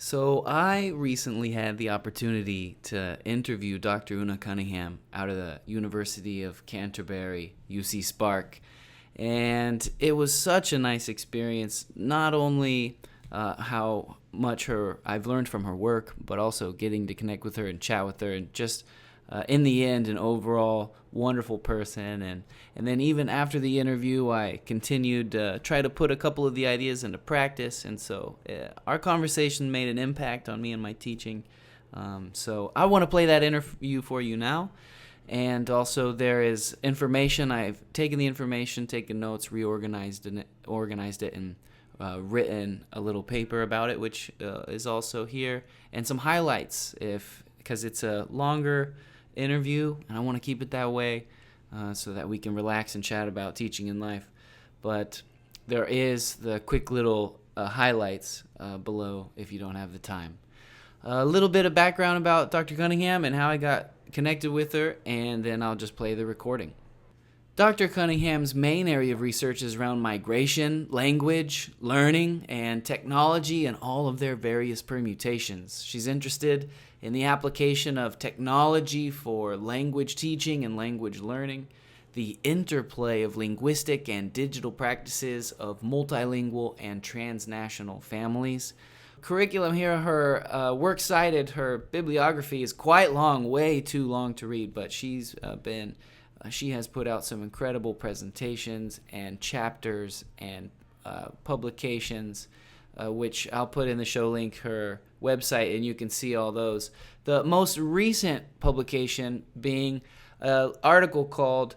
So I recently had the opportunity to interview Dr. Una Cunningham out of the University of Canterbury, UC Spark, and it was such a nice experience. Not only how much I've learned from her work, but also getting to connect with her and chat with her, and just in the end, an overall wonderful person. And then even after the interview, I continued to try to put a couple of the ideas into practice. And so our conversation made an impact on me and my teaching. So I want to play that interview for you now. And also there is information. I've taken the information, taken notes, organized it, and written a little paper about it, which is also here, and some highlights because it's a longer interview, and I want to keep it that way so that we can relax and chat about teaching in life. But there is the quick little highlights below if you don't have the time. A little bit of background about Dr. Cunningham and how I got connected with her, and then I'll just play the recording. Dr. Cunningham's main area of research is around migration, language, learning, and technology and all of their various permutations. She's interested in the application of technology for language teaching and language learning, the interplay of linguistic and digital practices of multilingual and transnational families. Curriculum here, her works cited, her bibliography is quite long, way too long to read, but she has put out some incredible presentations and chapters and publications, which I'll put in the show link, her website, and you can see all those. The most recent publication being an article called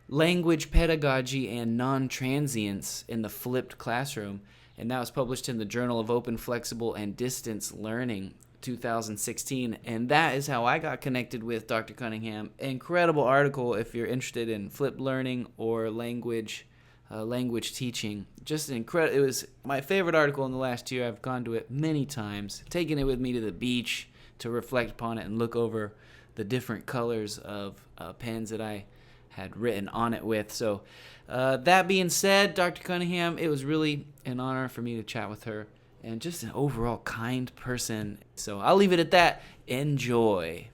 Language Pedagogy and Non-Transience in the Flipped Classroom, and that was published in the Journal of Open, Flexible, and Distance Learning, 2016, and that is how I got connected with Dr. Cunningham. Incredible article if you're interested in flipped learning or language teaching. Just incredible. It was my favorite article in the last year. I've gone to it many times, taken it with me to the beach to reflect upon it and look over the different colors of pens that I had written on it with. So that being said, Dr. Cunningham, it was really an honor for me to chat with her, and just an overall kind person. So I'll leave it at that. Enjoy.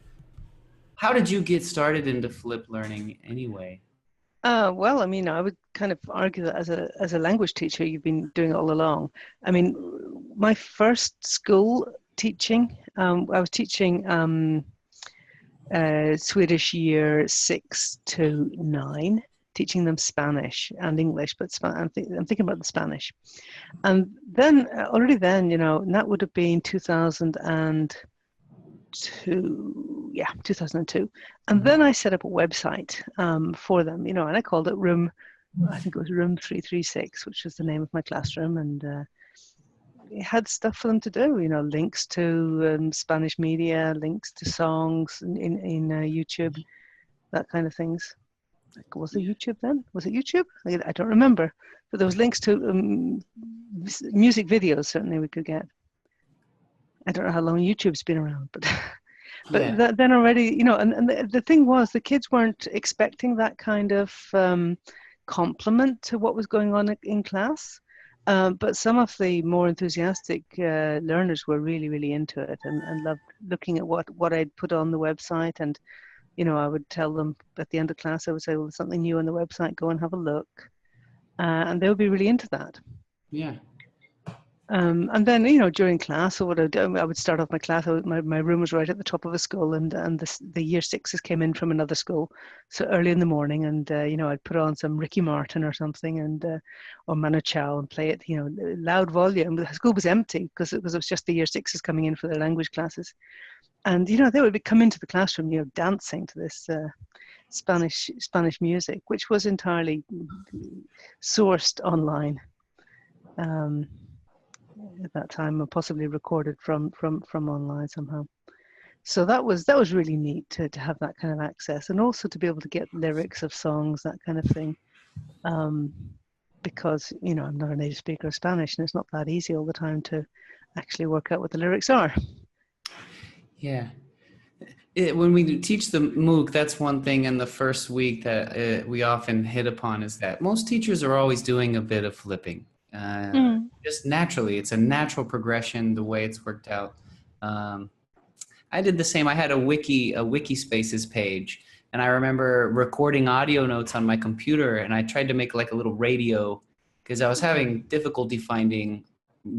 How did you get started into flipped learning anyway? Well, I mean, I would kind of argue that as a language teacher, you've been doing it all along. I mean, my first school teaching, I was teaching Swedish year 6 to 9, teaching them Spanish and English, but I'm thinking about the Spanish. And then, already then, and that would have been 2002. Yeah, 2002. And then I set up a website for them, and I called it I think it was Room 336, which was the name of my classroom. And it had stuff for them to do, links to Spanish media, links to songs in YouTube, that kind of things. Was it YouTube then? Was it YouTube? I don't remember. But there was links to music videos, certainly we could get. I don't know how long YouTube's been around, but then already, and the thing was, the kids weren't expecting that kind of compliment to what was going on in class. But some of the more enthusiastic learners were really, really into it and loved looking at what I'd put on the website. And, I would tell them at the end of class, I would say, well, there's something new on the website, go and have a look. And they would be really into that. Yeah. And then, during class, or what I would start off my class. My room was right at the top of a school, and the year 6s came in from another school, so early in the morning, and I'd put on some Ricky Martin or something, and or Manu Chao, and play it, loud volume. The school was empty because it was just the year 6s coming in for their language classes, and they would come into the classroom, dancing to this Spanish music, which was entirely sourced online. At that time, or possibly recorded from online somehow. So that was really neat to have that kind of access, and also to be able to get lyrics of songs, that kind of thing. Because I'm not a native speaker of Spanish, and it's not that easy all the time to actually work out what the lyrics are. Yeah. When we teach the MOOC, that's one thing in the first week that we often hit upon, is that most teachers are always doing a bit of flipping. just naturally. It's a natural progression the way it's worked out. Um, I did the same. I had a wiki spaces page, and I remember recording audio notes on my computer, and I tried to make like a little radio because I was having difficulty finding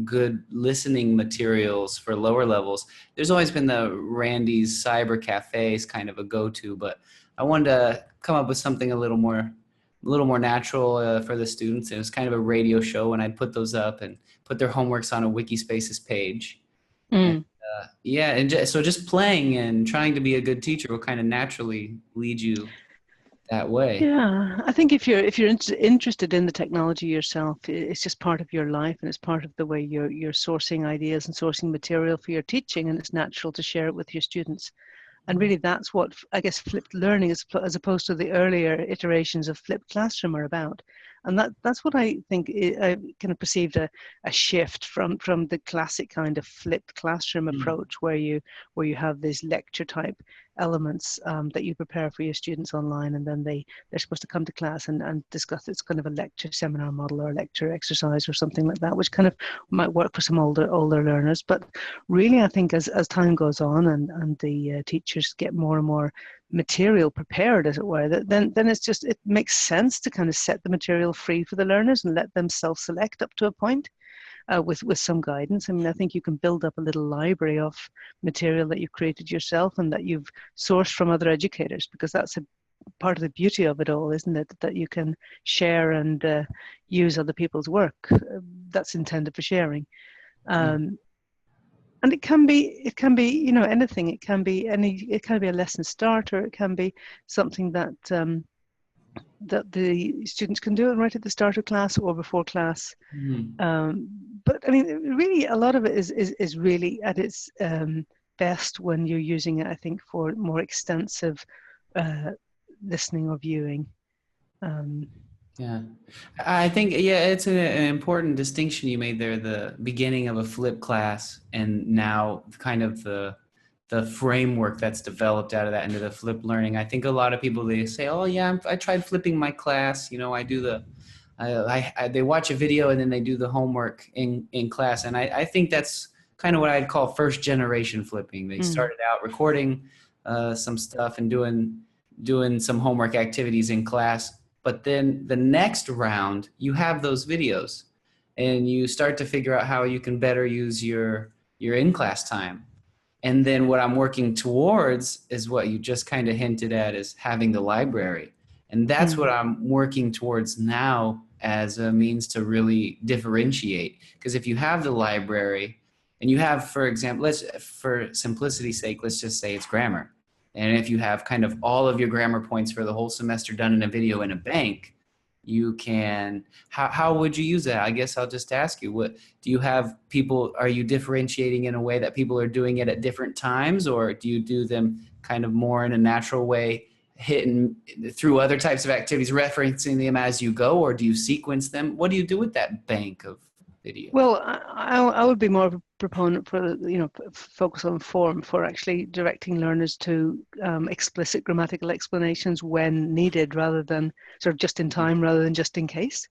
good listening materials for lower levels. There's always been the Randy's Cyber Cafes kind of a go-to, but I wanted to come up with something a little more natural for the students. It was kind of a radio show, and I'd put those up and put their homeworks on a wiki spaces page. And Mm. yeah, and so just playing and trying to be a good teacher will kind of naturally lead you that way. Yeah, I think if you're interested in the technology yourself, it's just part of your life, and it's part of the way you're sourcing ideas and sourcing material for your teaching, and it's natural to share it with your students. And really, that's what I guess flipped learning, as opposed to the earlier iterations of flipped classroom, are about. And that's what I think I kind of perceived a shift from the classic kind of flipped classroom Mm. approach, where you have these lecture type elements that you prepare for your students online, and then they're supposed to come to class and discuss. It's kind of a lecture seminar model or a lecture exercise or something like that, which kind of might work for some older learners. But really, I think as time goes on and the teachers get more and more material prepared, as it were, then it makes sense to kind of set the material free for the learners and let them self-select up to a point, with some guidance. I mean, I think you can build up a little library of material that you've created yourself and that you've sourced from other educators, because that's a part of the beauty of it all, isn't it? That you can share and use other people's work that's intended for sharing. Yeah. Um, and it can be anything. It can be a lesson starter. It can be something that the students can do it right at the start of class or before class. Mhm. But I mean, really, a lot of it is really at its best when you're using it, I think, for more extensive listening or viewing. Um, Yeah. I think, yeah, it's an important distinction you made there, the beginning of a flip class and now kind of the framework that's developed out of that into the flip learning. I think a lot of people, they say, oh yeah, I tried flipping my class. I do they watch a video and then they do the homework in class. And I think that's kind of what I'd call first generation flipping. They mm, started out recording some stuff and doing some homework activities in class. But then the next round, you have those videos and you start to figure out how you can better use your in-class time. And then what I'm working towards is what you just kind of hinted at, is having the library. And that's mm, what I'm working towards now as a means to really differentiate. Because if you have the library and you have, for example, for simplicity's sake, let's just say it's grammar. And if you have kind of all of your grammar points for the whole semester done in a video in a bank, you can, how would you use that? I guess I'll just ask you, what do you have people, are you differentiating in a way that people are doing it at different times, or do you do them kind of more in a natural way, hitting through other types of activities, referencing them as you go, or do you sequence them? What do you do with that bank of videos? Well, I would be more of a proponent for, focus on form, for actually directing learners to explicit grammatical explanations when needed, rather than sort of just in time, rather than just in case.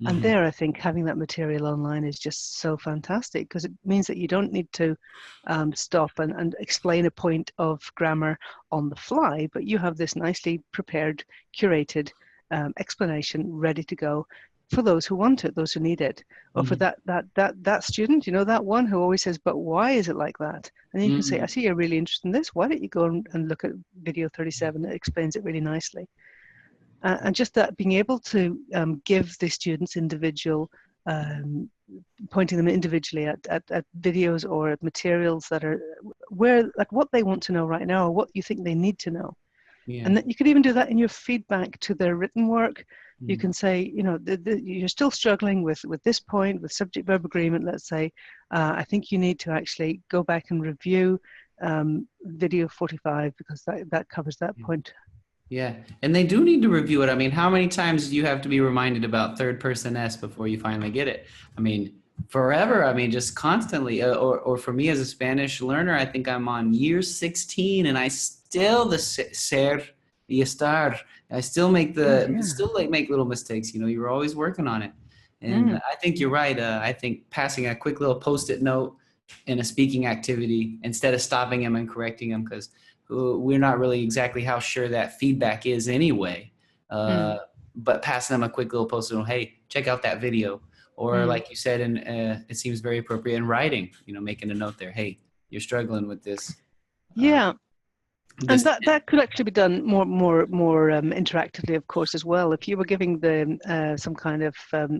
And Mm-hmm. there, I think having that material online is just so fantastic, because it means that you don't need to stop and explain a point of grammar on the fly, but you have this nicely prepared, curated explanation ready to go for those who want it, those who need it, or for Mm-hmm. that student, that one who always says, "But why is it like that?" And then you can say, "I Mm-hmm. see you're really interested in this. Why don't you go and look at video 37? It explains it really nicely." And just that, being able to give the students individual, um, pointing them individually at videos or at materials that are where, like, what they want to know right now, or what you think they need to know. Yeah. And that you could even do that in your feedback to their written work. You Mm-hmm. can say, you're still struggling with this point, with subject verb agreement, let's say. I think you need to actually go back and review video 45, because that covers that point. Yeah, and they do need to review it. I mean, how many times do you have to be reminded about third person S before you finally get it? I mean, forever. I mean, just constantly. Or for me as a Spanish learner, I think I'm on year 16, and I still ser y estar. I still make Yes, yeah. still like make little mistakes. You were always working on it, And I think you're right. I think passing a quick little Post-it note in a speaking activity instead of stopping them and correcting them, because we're not really exactly how sure that feedback is anyway. But passing them a quick little Post-it note, hey, check out that video. Or like you said, and it seems very appropriate in writing, making a note there, hey, you're struggling with this. Yeah. And that could actually be done more interactively, of course, as well. If you were giving them some kind of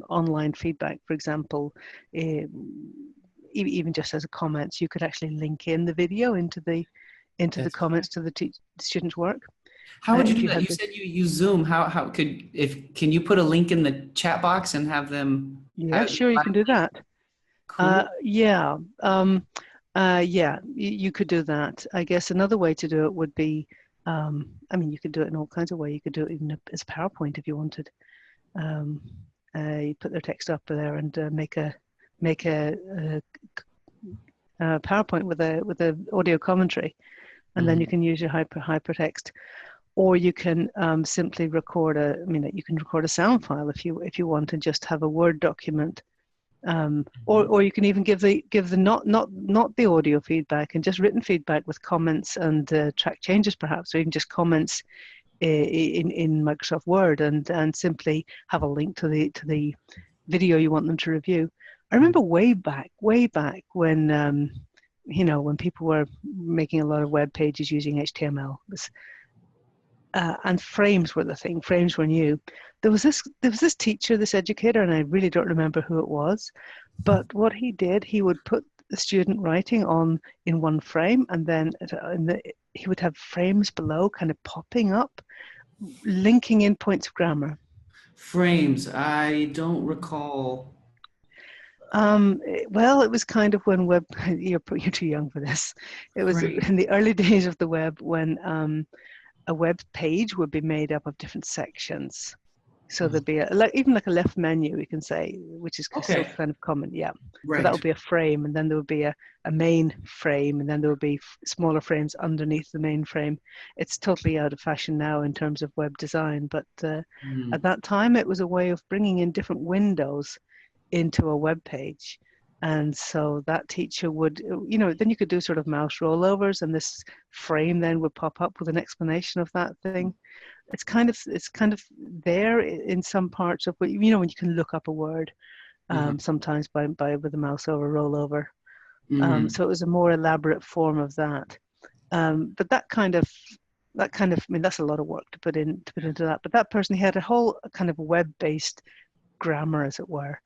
online feedback, for example, even just as a comments, you could actually link in the video into the comments to the student's work. How would you do that? You said you use Zoom. Can you put a link in the chat box and have them? Yeah, sure, you can do that. Cool. Yeah, you could do that. I guess another way to do it would be, you could do it in all kinds of ways. You could do it even as PowerPoint if you wanted. You put their text up there and make a PowerPoint with a audio commentary, and then you can use your hypertext. Or you can simply record you can record a sound file if you want, and just have a Word document, or you can even give the not the audio feedback and just written feedback with comments and track changes perhaps, or even just comments in Microsoft Word, and simply have a link to the video you want them to review. I remember way back when when people were making a lot of web pages using HTML. And frames were the thing. Frames were new. There was this teacher, this educator, and I really don't remember who it was. But what he did, he would put the student writing in one frame, and then he would have frames below, kind of popping up, linking in points of grammar. Frames. I don't recall. Well, it was kind of when web. You're too young for this. It was in the early days of the web when. A web page would be made up of different sections. So there'd be even like a left menu, we can say, which is still kind of common. Yeah. Right. So that would be a frame, and then there would be a main frame, and then there would be smaller frames underneath the main frame. It's totally out of fashion now in terms of web design, but at that time it was a way of bringing in different windows into a web page. And so that teacher would, then you could do sort of mouse rollovers, and this frame then would pop up with an explanation of that thing. It's kind of there in some parts of, when you can look up a word, sometimes by with a mouse over rollover. So it was a more elaborate form of that. But that kind of, that's a lot of work to put into that. But that person, he had a whole kind of web-based grammar, as it were,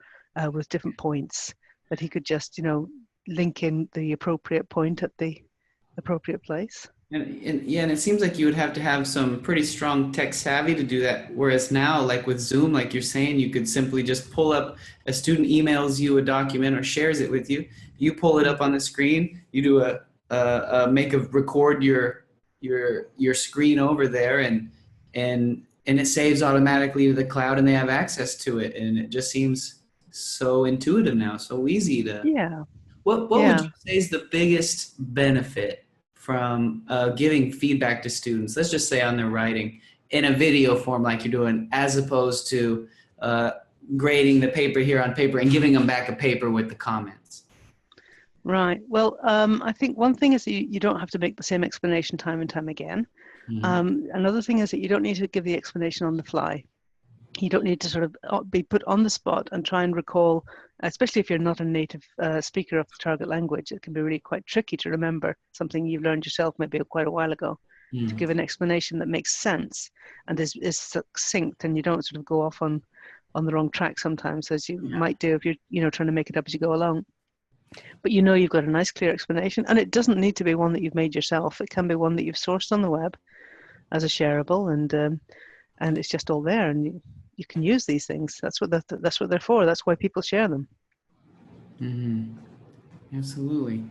with different points that he could just, link in the appropriate point at the appropriate place. And it seems like you would have to have some pretty strong tech savvy to do that. Whereas now, like with Zoom, like you're saying, you could simply just pull up, a student emails you a document or shares it with you. You pull it up on the screen, you do record your screen over there, and it saves automatically to the cloud, and they have access to it. And it just seems so intuitive now, so easy to. Yeah. What would you say is the biggest benefit from giving feedback to students, let's just say on their writing, in a video form like you're doing, as opposed to grading the paper here on paper and giving them back a paper with the comments? Right. Well, I think one thing is that you don't have to make the same explanation time and time again. Another thing is that you don't need to give the explanation on the fly. You don't need to sort of be put on the spot and try and recall, especially if you're not a native speaker of the target language. It can be really quite tricky to remember something you've learned yourself maybe quite a while ago, to give an explanation that makes sense and is succinct, and you don't sort of go off on the wrong track sometimes, as you might do if you're trying to make it up as you go along. But you've got a nice clear explanation, and it doesn't need to be one that you've made yourself. It can be one that you've sourced on the web as a shareable, and it's just all there, and you can use these things. That's what they're for. That's why people share them. Absolutely.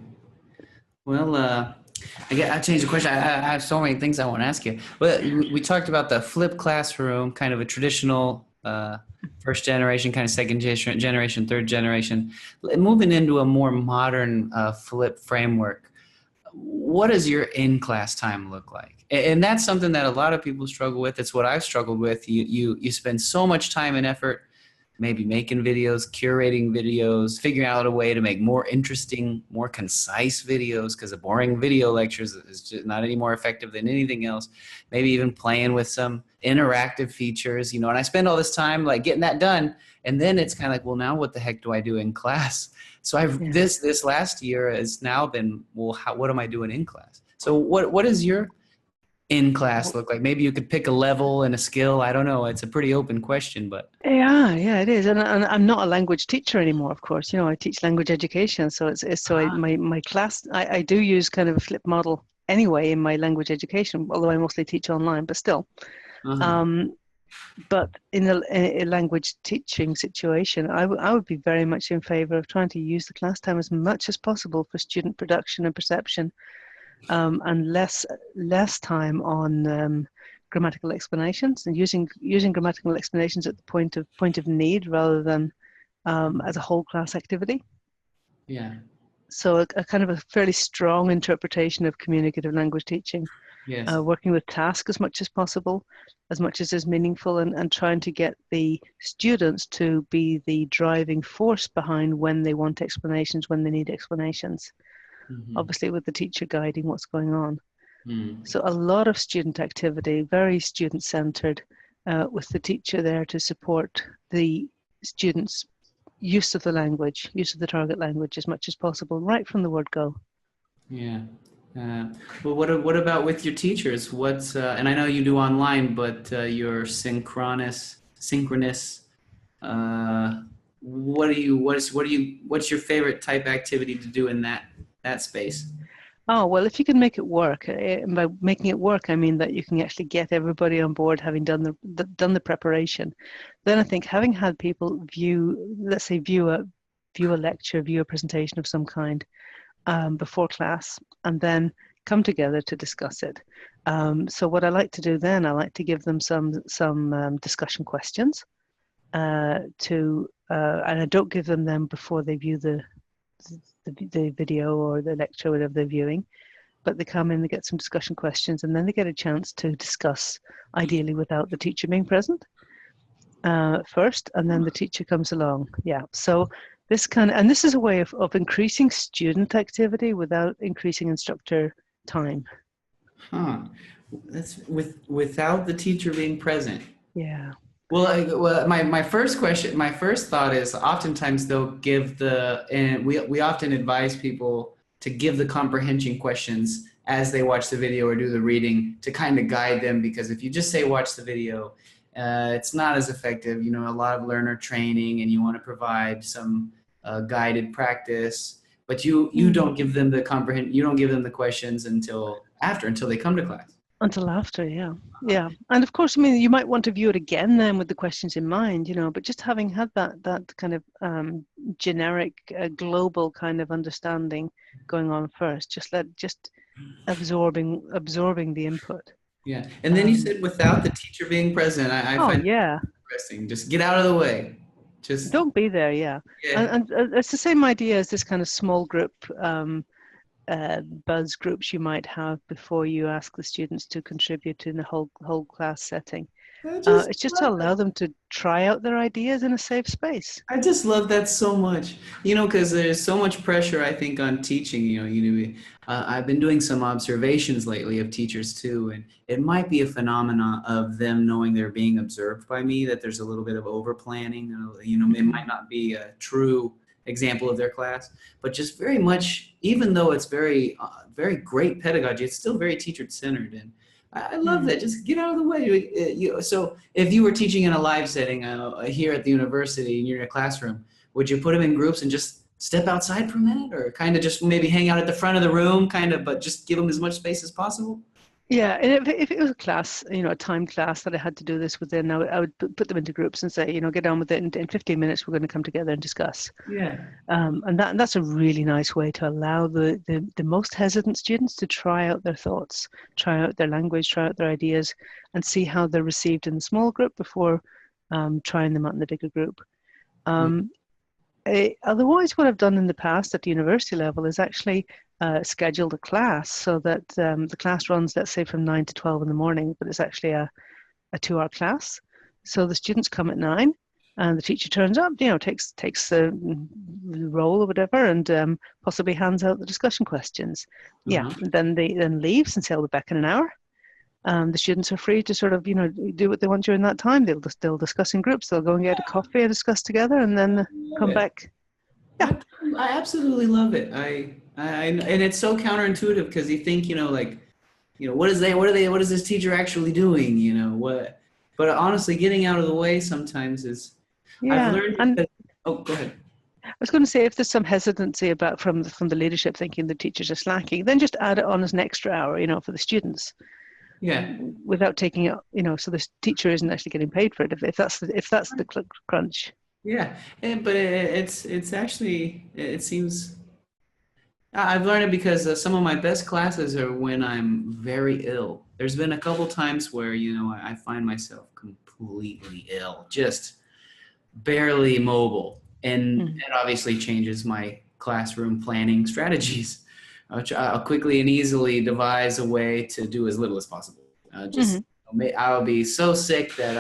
Well, I changed the question. I have so many things I want to ask you. But we talked about the flipped classroom, kind of a traditional first generation, kind of second generation, third generation. Moving into a more modern flip framework, what does your in-class time look like? And that's something that a lot of people struggle with. It's what I've struggled with. You spend so much time and effort maybe making videos, curating videos, figuring out a way to make more interesting, more concise videos, because a boring video lectures is just not any more effective than anything else. Maybe even playing with some interactive features, and I spend all this time like getting that done. And then it's kind of like, well, now what the heck do I do in class? So this last year has now been, well, what am I doing in class? So what is your in class look like? Maybe you could pick a level and a skill. I don't know. It's a pretty open question, but Yeah, it is. And I'm not a language teacher anymore, of course. I teach language education. So my class, I do use kind of a flip model anyway in my language education, although I mostly teach online, but still. But in a language teaching situation, I would be very much in favor of trying to use the class time as much as possible for student production and perception, and less time on grammatical explanations, and using grammatical explanations at the point of need rather than as a whole class activity. Yeah. So a kind of a fairly strong interpretation of communicative language teaching. Yes. Working with tasks as much as possible, as much as is meaningful, and trying to get the students to be the driving force behind when they want explanations, when they need explanations. Obviously with the teacher guiding what's going on. So a lot of student activity, very student-centered, with the teacher there to support the students' use of the language, use of the target language as much as possible, right from the word go. Yeah. Well, what about with your teachers? What's and I know you do online, but your synchronous. What's your favorite type activity to do in that space? Oh, well, if you can make it work, and by making it work, I mean that you can actually get everybody on board having done the preparation. Then I think having had people view a lecture, view a presentation of some kind before class, and then come together to discuss it. So what I like to do then, I like to give them some discussion questions and I don't give them before they view the video or the lecture, whatever they're viewing, but they come in, they get some discussion questions, and then they get a chance to discuss, ideally without the teacher being present first, and then the teacher comes along. Yeah, so this is a way of increasing student activity without increasing instructor time. That's without the teacher being present. Yeah. Well, my first thought is oftentimes they'll give and we often advise people to give the comprehension questions as they watch the video or do the reading to kind of guide them, because if you just say watch the video, it's not as effective. A lot of learner training, and you want to provide some guided practice, but you don't give them you don't give them the questions until they come to class. Until after, yeah. And of course, I mean, you might want to view it again then with the questions in mind, but just having had that kind of generic, global kind of understanding going on first, just absorbing the input. Yeah, and then you said without the teacher being present. I find it interesting. Just get out of the way. Just don't be there. Yeah. And it's the same idea as this kind of small group. Buzz groups you might have before you ask the students to contribute in the whole class setting. It's just to allow them to try out their ideas in a safe space. I just love that so much, because there's so much pressure, I think, on teaching. I've been doing some observations lately of teachers too, and it might be a phenomenon of them knowing they're being observed by me, that there's a little bit of over planning. It might not be a true example of their class, but just very much, even though it's very great pedagogy, it's still very teacher-centered, and I love that. Just get out of the way. So if you were teaching in a live setting here at the university and you're in a classroom, would you put them in groups and just step outside for a minute, or kind of just maybe hang out at the front of the room, but just give them as much space as possible? Yeah, and if it was a class, a timed class that I had to do this within, I would put them into groups and say, get on with it. In 15 minutes, we're going to come together and discuss. Yeah. And that's a really nice way to allow the most hesitant students to try out their thoughts, try out their language, try out their ideas, and see how they're received in the small group before trying them out in the bigger group. Otherwise, what I've done in the past at the university level is actually scheduled a class so that the class runs, let's say, from 9 to 12 in the morning, but it's actually a 2-hour class. So the students come at 9 and the teacher turns up, takes the role or whatever, and possibly hands out the discussion questions. Yeah, and then leaves and say, "I'll be back in an hour." The students are free to sort of, do what they want during that time. They'll discuss in groups. They'll go and get a coffee and discuss together, and then come back. Yeah, I absolutely love it. And it's so counterintuitive because you think, what is this teacher actually doing? But honestly, getting out of the way sometimes is. Yeah, I've learned. Oh, go ahead. I was going to say, if there's some hesitancy about from the leadership thinking the teachers are slacking, then just add it on as an extra hour, for the students. Yeah. Without taking it, so the teacher isn't actually getting paid for it. If that's the crunch. Yeah, but it's actually, it seems. I've learned it because some of my best classes are when I'm very ill. There's been a couple times where I find myself completely ill, just barely mobile, and it obviously changes my classroom planning strategies. I'll quickly and easily devise a way to do as little as possible. I'll be so sick that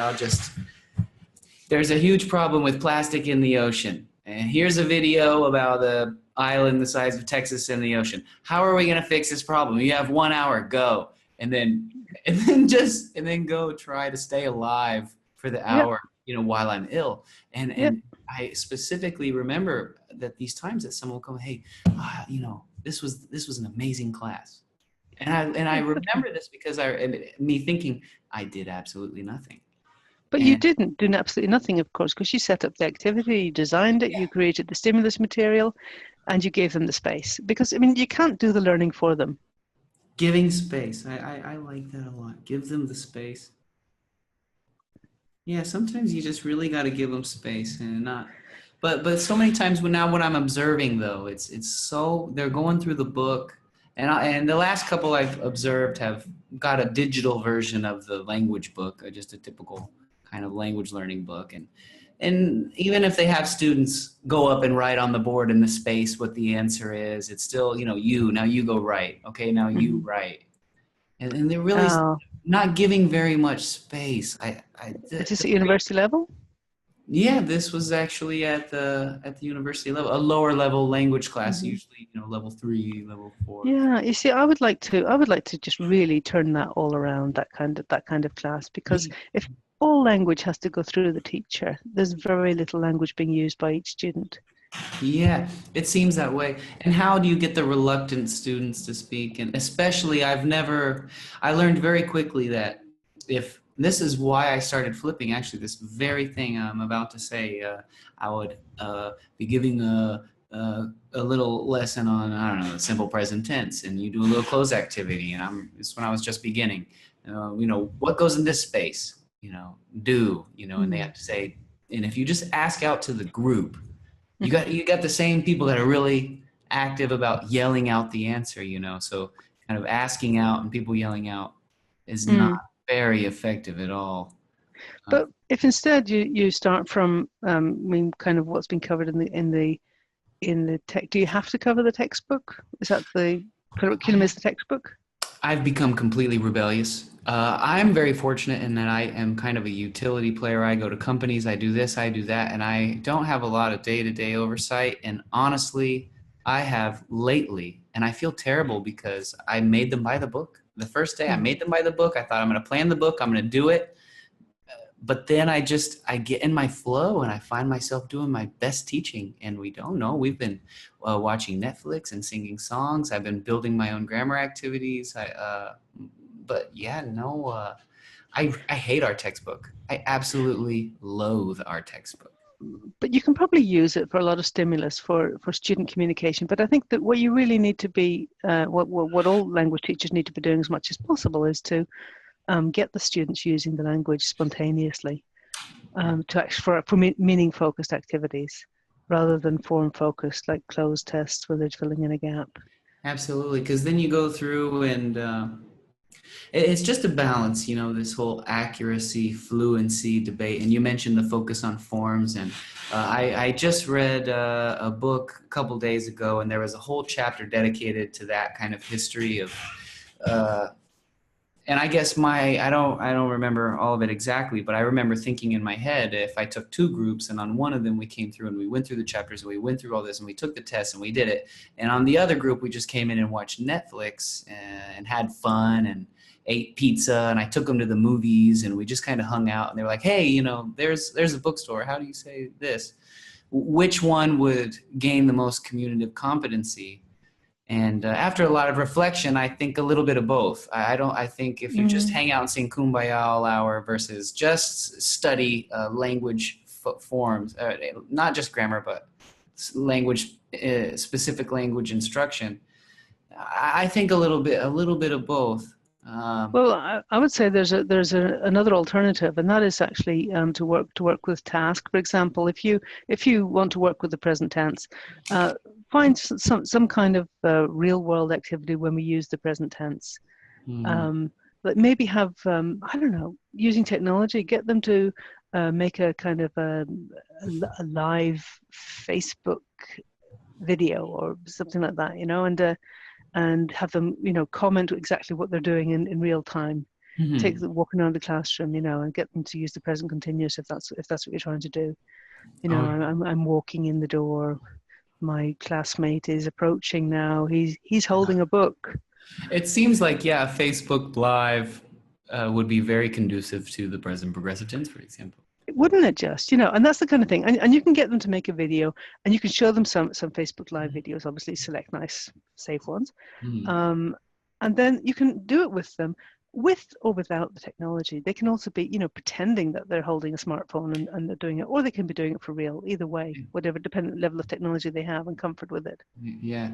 there's a huge problem with plastic in the ocean. And here's a video about the island the size of Texas in the ocean. How are we going to fix this problem? You have 1 hour, go. And then go try to stay alive for the hour, while I'm ill. And I specifically remember that these times that someone will come, hey, this was an amazing class. And I remember this because me thinking I did absolutely nothing. But you didn't do absolutely nothing, of course, because you set up the activity, you designed it, you created the stimulus material, and you gave them the space. Because, you can't do the learning for them. Giving space. I like that a lot. Give them the space. Yeah, sometimes you just really got to give them space and not. But so many times what I'm observing, though, it's so they're going through the book. And the last couple I've observed have got a digital version of the language book, just a typical kind of language learning book. And even if they have students go up and write on the board in the space what the answer is, it's still, now you go write. Okay, now you write. And they're really not giving very much space. Is this at university level? Yeah, this was actually at the university level, a lower level language class, usually level 3, level 4. Yeah, you see, I would like to just really turn that all around, that kind of class, because if all language has to go through the teacher, there's very little language being used by each student. Yeah, it seems that way. And how do you get the reluctant students to speak? And especially, I learned very quickly that this is why I started flipping, actually, this very thing I'm about to say. I would be giving a little lesson on, I don't know, the simple present tense, and you do a little close activity. And it's when I was just beginning. What goes in this space? Do, and they have to say, and if you just ask out to the group, you got the same people that are really active about yelling out the answer, so kind of asking out and people yelling out is not very effective at all. But if instead you start from kind of what's been covered in the tech, do you have to cover the textbook? Is that the curriculum is the textbook? I've become completely rebellious. I'm very fortunate in that I am kind of a utility player. I go to companies, I do this, I do that, and I don't have a lot of day-to-day oversight. And honestly, I have lately, and I feel terrible because I made them buy the book. The first day I made them buy the book. I thought I'm going to plan the book. I'm going to do it. But then I get in my flow and I find myself doing my best teaching. And we don't know. We've been watching Netflix and singing songs. I've been building my own grammar activities. I hate our textbook. I absolutely loathe our textbook. But you can probably use it for a lot of stimulus for student communication. But I think that what you really need to be, what all language teachers need to be doing as much as possible is to get the students using the language spontaneously for meaning-focused activities rather than form-focused, like closed tests where they're filling in a gap. Absolutely, because then you go through and it's just a balance, this whole accuracy, fluency debate. And you mentioned the focus on forms. And I just read a book a couple days ago, and there was a whole chapter dedicated to that kind of history of And I guess I don't remember all of it exactly, but I remember thinking in my head, if I took two groups and on one of them we came through and we went through the chapters and we went through all this and we took the test and we did it, and on the other group we just came in and watched Netflix and had fun and ate pizza, and I took them to the movies and we just kind of hung out, and they were like, hey, you know, there's a bookstore, how do you say this? Which one would gain the most communicative competency? And after a lot of reflection, I think a little bit of both. I think if you just hang out and sing Kumbaya all hour versus just study language forms, not just grammar, but language, specific language instruction. I think a little bit of both. Well, I would say there's another alternative, and that is actually to work with task. For example, if you want to work with the present tense, find some kind of real world activity when we use the present tense. But maybe have I don't know, using technology, get them to make a kind of a live Facebook video or something like that, you know, and have them, you know, comment exactly what they're doing in real time. Take them walking around the classroom, you know, and get them to use the present continuous if that's what you're trying to do. You know, I'm walking in the door. My classmate is approaching now. He's holding a book. It seems like, yeah, Facebook Live would be very conducive to the present progressive tense, for example. Wouldn't it just, you know, and that's the kind of thing. And you can get them to make a video and you can show them some Facebook Live videos, obviously select nice, safe ones. And then you can do it with them, with or without the technology. They can also be, you know, pretending that they're holding a smartphone and they're doing it, or they can be doing it for real, either way, whatever dependent level of technology they have and comfort with it. Yeah,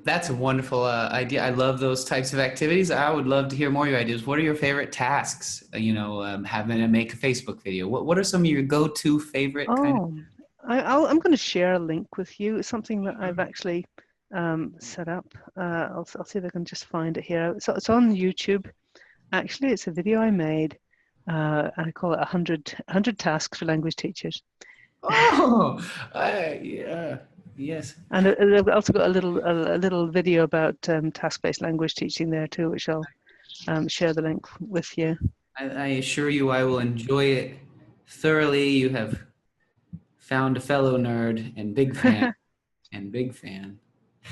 that's a wonderful idea. I love those types of activities. I would love to hear more of your ideas. What are your favorite tasks? You know, having to make a Facebook video. What are some of your go-to favorite? I'm going to share a link with you. It's something that I've actually set up. I'll see if I can just find it here. So it's on YouTube. Actually, it's a video I made, and I call it 100 tasks for language teachers. Oh, yeah, yes. And I've also got a little video about task-based language teaching there too, which I'll share the link with you. I assure you, I will enjoy it thoroughly. You have found a fellow nerd and big fan, and big fan.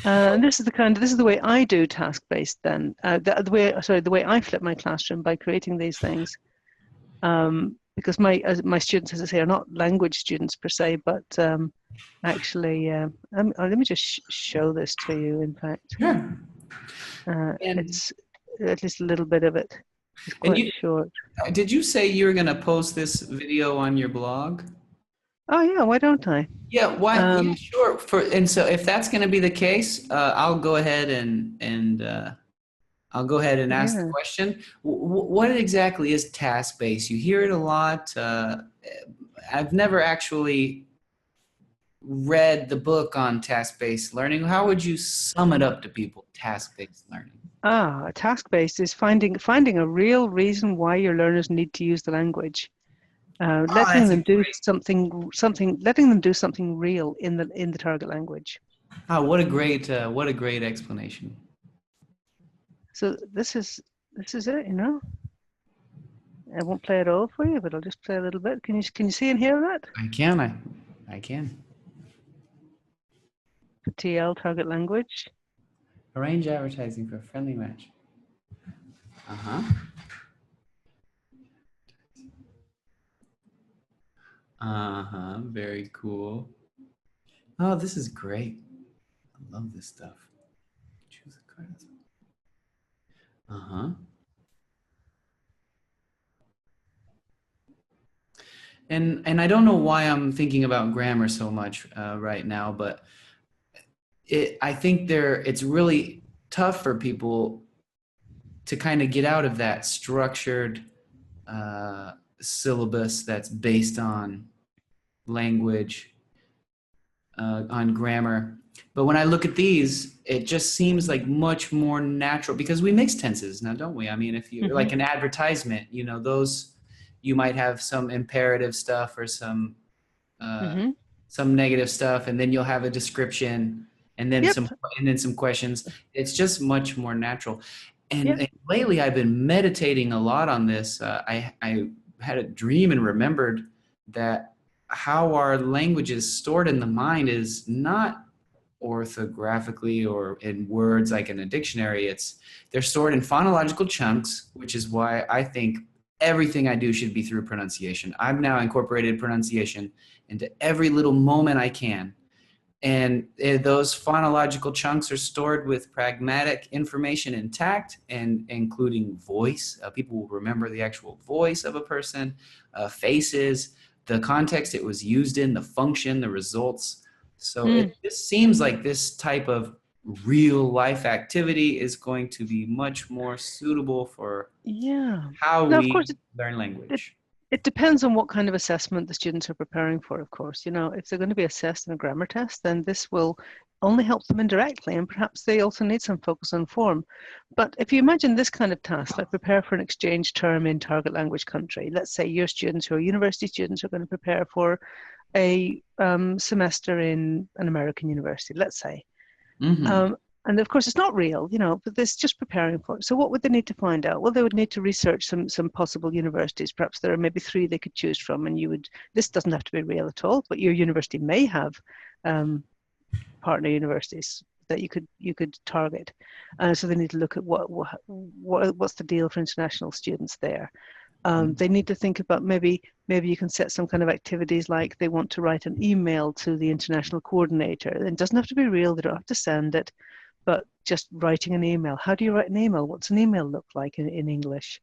And this is the way I do task-based. Then the way I flip my classroom by creating these things, because my students, as I say, are not language students per se, but actually, let me just show this to you. In fact, it's at least a little bit of it. It's quite short. Did you say you were going to post this video on your blog? Oh yeah, why don't I? Yeah, why? Yeah, sure. And so if that's going to be the case, I'll go ahead and ask the question. What exactly is task-based? You hear it a lot. I've never actually read the book on task-based learning. How would you sum it up to people? Task-based learning. Task-based is finding a real reason why your learners need to use the language. Letting them do something real in the target language. Oh, what a great explanation. So this is it, you know. I won't play it all for you, but I'll just play a little bit. Can you see and hear that? I can. TL target language. Arrange advertising for a friendly match. Very cool. Oh, this is great. I love this stuff. Choose a card. And I don't know why I'm thinking about grammar so much right now, but I think it's really tough for people to kind of get out of that structured syllabus that's based on language, on grammar. But when I look at these, it just seems like much more natural, because we mix tenses now, don't we? I mean, if you like an advertisement, you know, those, you might have some imperative stuff or some negative stuff, and then you'll have a description, and then some questions. It's just much more natural. Yeah. And lately I've been meditating a lot on this. I had a dream and remembered that how our language is stored in the mind is not orthographically or in words like in a dictionary. They're stored in phonological chunks, which is why I think everything I do should be through pronunciation. I've now incorporated pronunciation into every little moment I can. And those phonological chunks are stored with pragmatic information intact, and including voice. People will remember the actual voice of a person, faces, the context it was used in, the function, the results. So Mm. it just seems like this type of real life activity is going to be much more suitable for Yeah. how Now, of course, we learn it, language. it depends on what kind of assessment the students are preparing for, of course. You know, if they're going to be assessed in a grammar test, then this will only help them indirectly, and perhaps they also need some focus on form. But if you imagine this kind of task, like prepare for an exchange term in target language country, let's say your students who are university students are going to prepare for a semester in an American university, let's say. Mm-hmm. And of course, it's not real, you know, but this just preparing for it. So what would they need to find out? Well, they would need to research some possible universities. Perhaps there are maybe 3 they could choose from, and you would. This doesn't have to be real at all, but your university may have um, partner universities that you could target. So they need to look at what's the deal for international students there. They need to think about maybe you can set some kind of activities like they want to write an email to the international coordinator. It doesn't have to be real. They don't have to send it, but just writing an email. How do you write an email? What's an email look like in English?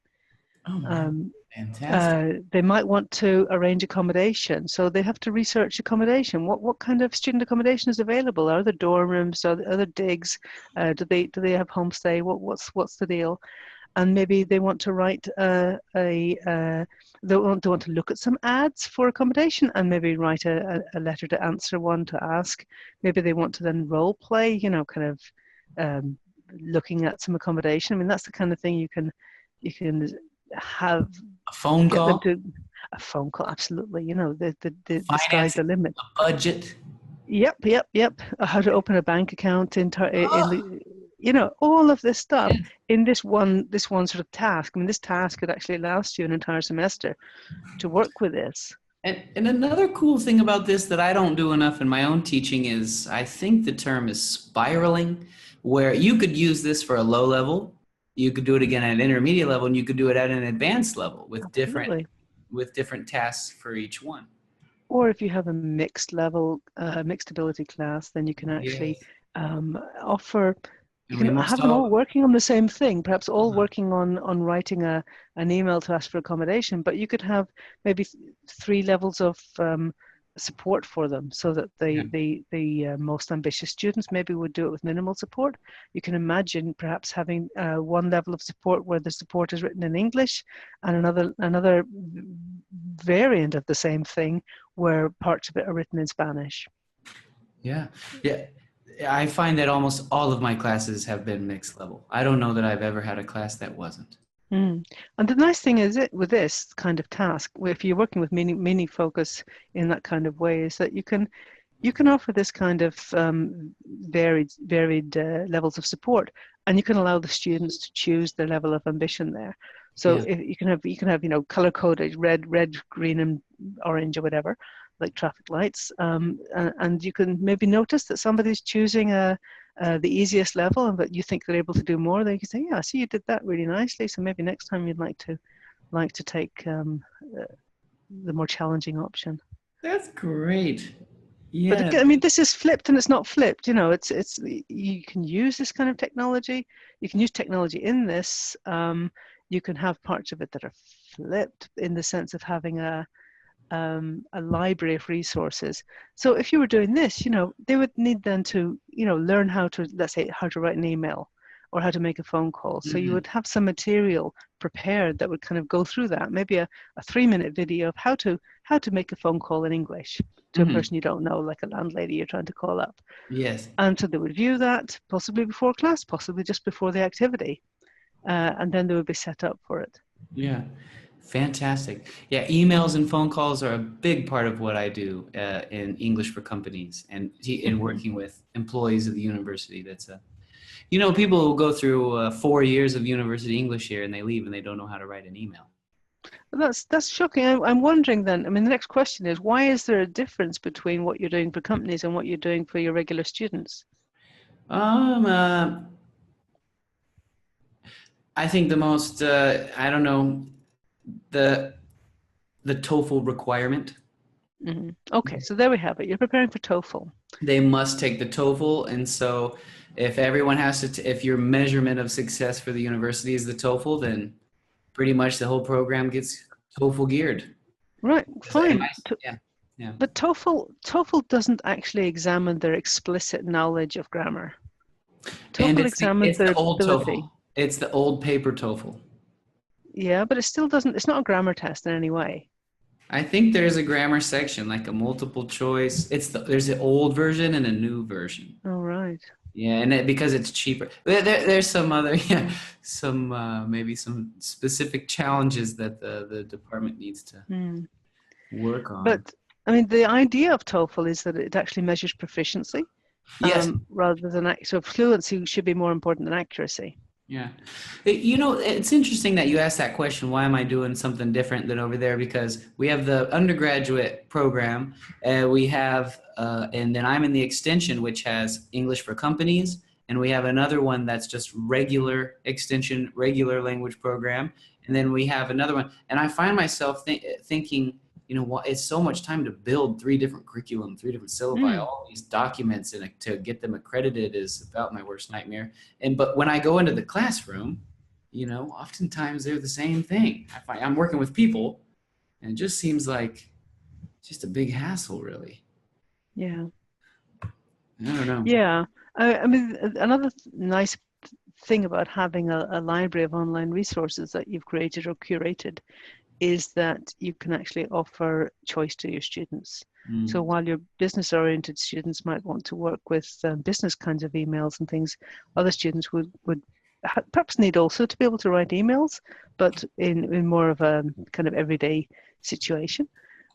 Oh, man. Fantastic. They might want to arrange accommodation, so they have to research accommodation. What kind of student accommodation is available? Are there dorm rooms? Are there digs? Do they have homestay? What's the deal? And maybe they want to write they want to look at some ads for accommodation and maybe write a letter to answer one to ask. Maybe they want to then role play, you know, kind of looking at some accommodation. I mean, that's the kind of thing you can have, A phone get them call, to a phone call. Absolutely, you know, the sky's the financing, limit. a budget. Yep. How to open a bank account in Oh, the, you know, all of this stuff yeah. in this one sort of task. I mean, this task could actually last you an entire semester to work with this. And another cool thing about this that I don't do enough in my own teaching is I think the term is spiraling, where you could use this for a low level, you could do it again at an intermediate level, and you could do it at an advanced level Absolutely. with different tasks for each one. Or if you have a mixed level, mixed ability class, then you can actually Yes. offer. You And we can must have them all all. working on the same thing, perhaps all Uh-huh. working on writing an email to ask for accommodation, but you could have maybe 3 levels of support for them, so that Yeah. the most ambitious students maybe would do it with minimal support. You can imagine perhaps having one level of support where the support is written in English, and another variant of the same thing where parts of it are written in Spanish. Yeah. Yeah. I find that almost all of my classes have been mixed level. I don't know that I've ever had a class that wasn't. Mm. And the nice thing is with this kind of task, if you're working with mini focus in that kind of way, is that you can offer this kind of varied levels of support, and you can allow the students to choose their level of ambition there. So Yeah. if you can have color coded red, green, and orange or whatever, like traffic lights, and you can maybe notice that somebody's choosing the easiest level, and that you think they're able to do more. Then you can say, "Yeah, I see you did that really nicely. So maybe next time you'd like to take the more challenging option." That's great. But Yeah. again, I mean, this is flipped and it's not flipped. You know, it's you can use this kind of technology. You can use technology in this. You can have parts of it that are flipped in the sense of having a library of resources. So if you were doing this, you know, they would need then to, you know, learn how to, let's say, how to write an email or how to make a phone call. So you Mhm. would have some material prepared that would kind of go through that. Maybe a 3-minute video of how to make a phone call in English to a Mhm. person you don't know, like a landlady you're trying to call up. Yes. And so they would view that possibly before class, possibly just before the activity. And then they would be set up for it. Yeah. Fantastic. Yeah, emails and phone calls are a big part of what I do in English for companies and in Mhm. working with employees of the university. You know, people will go through 4 years of university English here and they leave and they don't know how to write an email. That's shocking. I'm wondering then, I mean, the next question is, why is there a difference between what you're doing for companies and what you're doing for your regular students? I think the most, I don't know, the TOEFL requirement. Okay, so there we have it. You're preparing for TOEFL. They must take the TOEFL, and so if everyone has to, if your measurement of success for the university is the TOEFL, then pretty much the whole program gets TOEFL geared. Right, fine. Yeah, yeah. But TOEFL doesn't actually examine their explicit knowledge of grammar. And TOEFL examines their the old ability. TOEFL. It's the old paper TOEFL. Yeah, but it still doesn't, it's not a grammar test in any way. I think there's a grammar section, like a multiple choice. There's the old version and a new version. Oh, right. Yeah, and because it's cheaper. There's some other, maybe some specific challenges that the department needs to work on. But I mean, the idea of TOEFL is that it actually measures proficiency, yes, rather than so fluency should be more important than accuracy. Yeah. You know, it's interesting that you asked that question. Why am I doing something different than over there? Because we have the undergraduate program, we have, and then I'm in the extension, which has English for companies. And we have another one that's just regular extension, regular language program. And then we have another one. And I find myself thinking, you know what, it's so much time to build 3 different curriculum, 3 different syllabi, all these documents, and to get them accredited is about my worst nightmare. But when I go into the classroom, you know, oftentimes they're the same thing. I'm working with people, and it just seems like just a big hassle, really. Yeah. I don't know. Yeah. I mean, another nice thing about having a library of online resources that you've created or curated is that you can actually offer choice to your students. So while your business-oriented students might want to work with business kinds of emails and things, other students would perhaps need also to be able to write emails, but in more of a kind of everyday situation.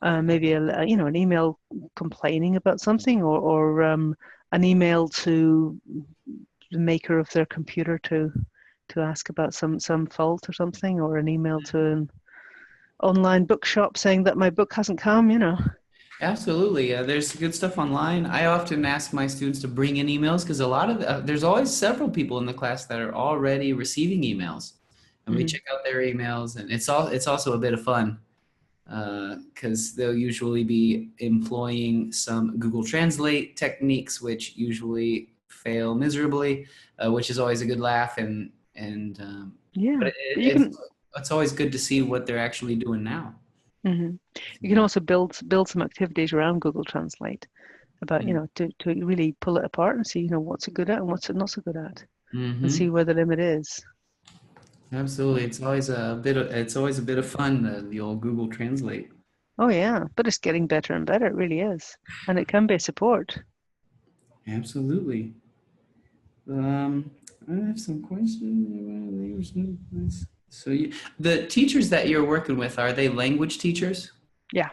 Maybe an email complaining about something, or an email to the maker of their computer to ask about some fault or something, or an email to an online bookshop saying that my book hasn't come, you know. Absolutely. There's good stuff online. I often ask my students to bring in emails because a lot of there's always several people in the class that are already receiving emails, and we check out their emails, and it's also a bit of fun because they'll usually be employing some Google Translate techniques, which usually fail miserably, which is always a good laugh, and but it's always good to see what they're actually doing now. You can also build some activities around Google Translate about, you know, to really pull it apart and see, you know, what's it good at and what's it not so good at, and see where the limit is. Absolutely. It's always a bit of fun, the old Google Translate. Oh yeah, but it's getting better and better. It really is. And it can be a support. Absolutely. I have some questions. So the teachers that you're working with, are they language teachers? Yeah.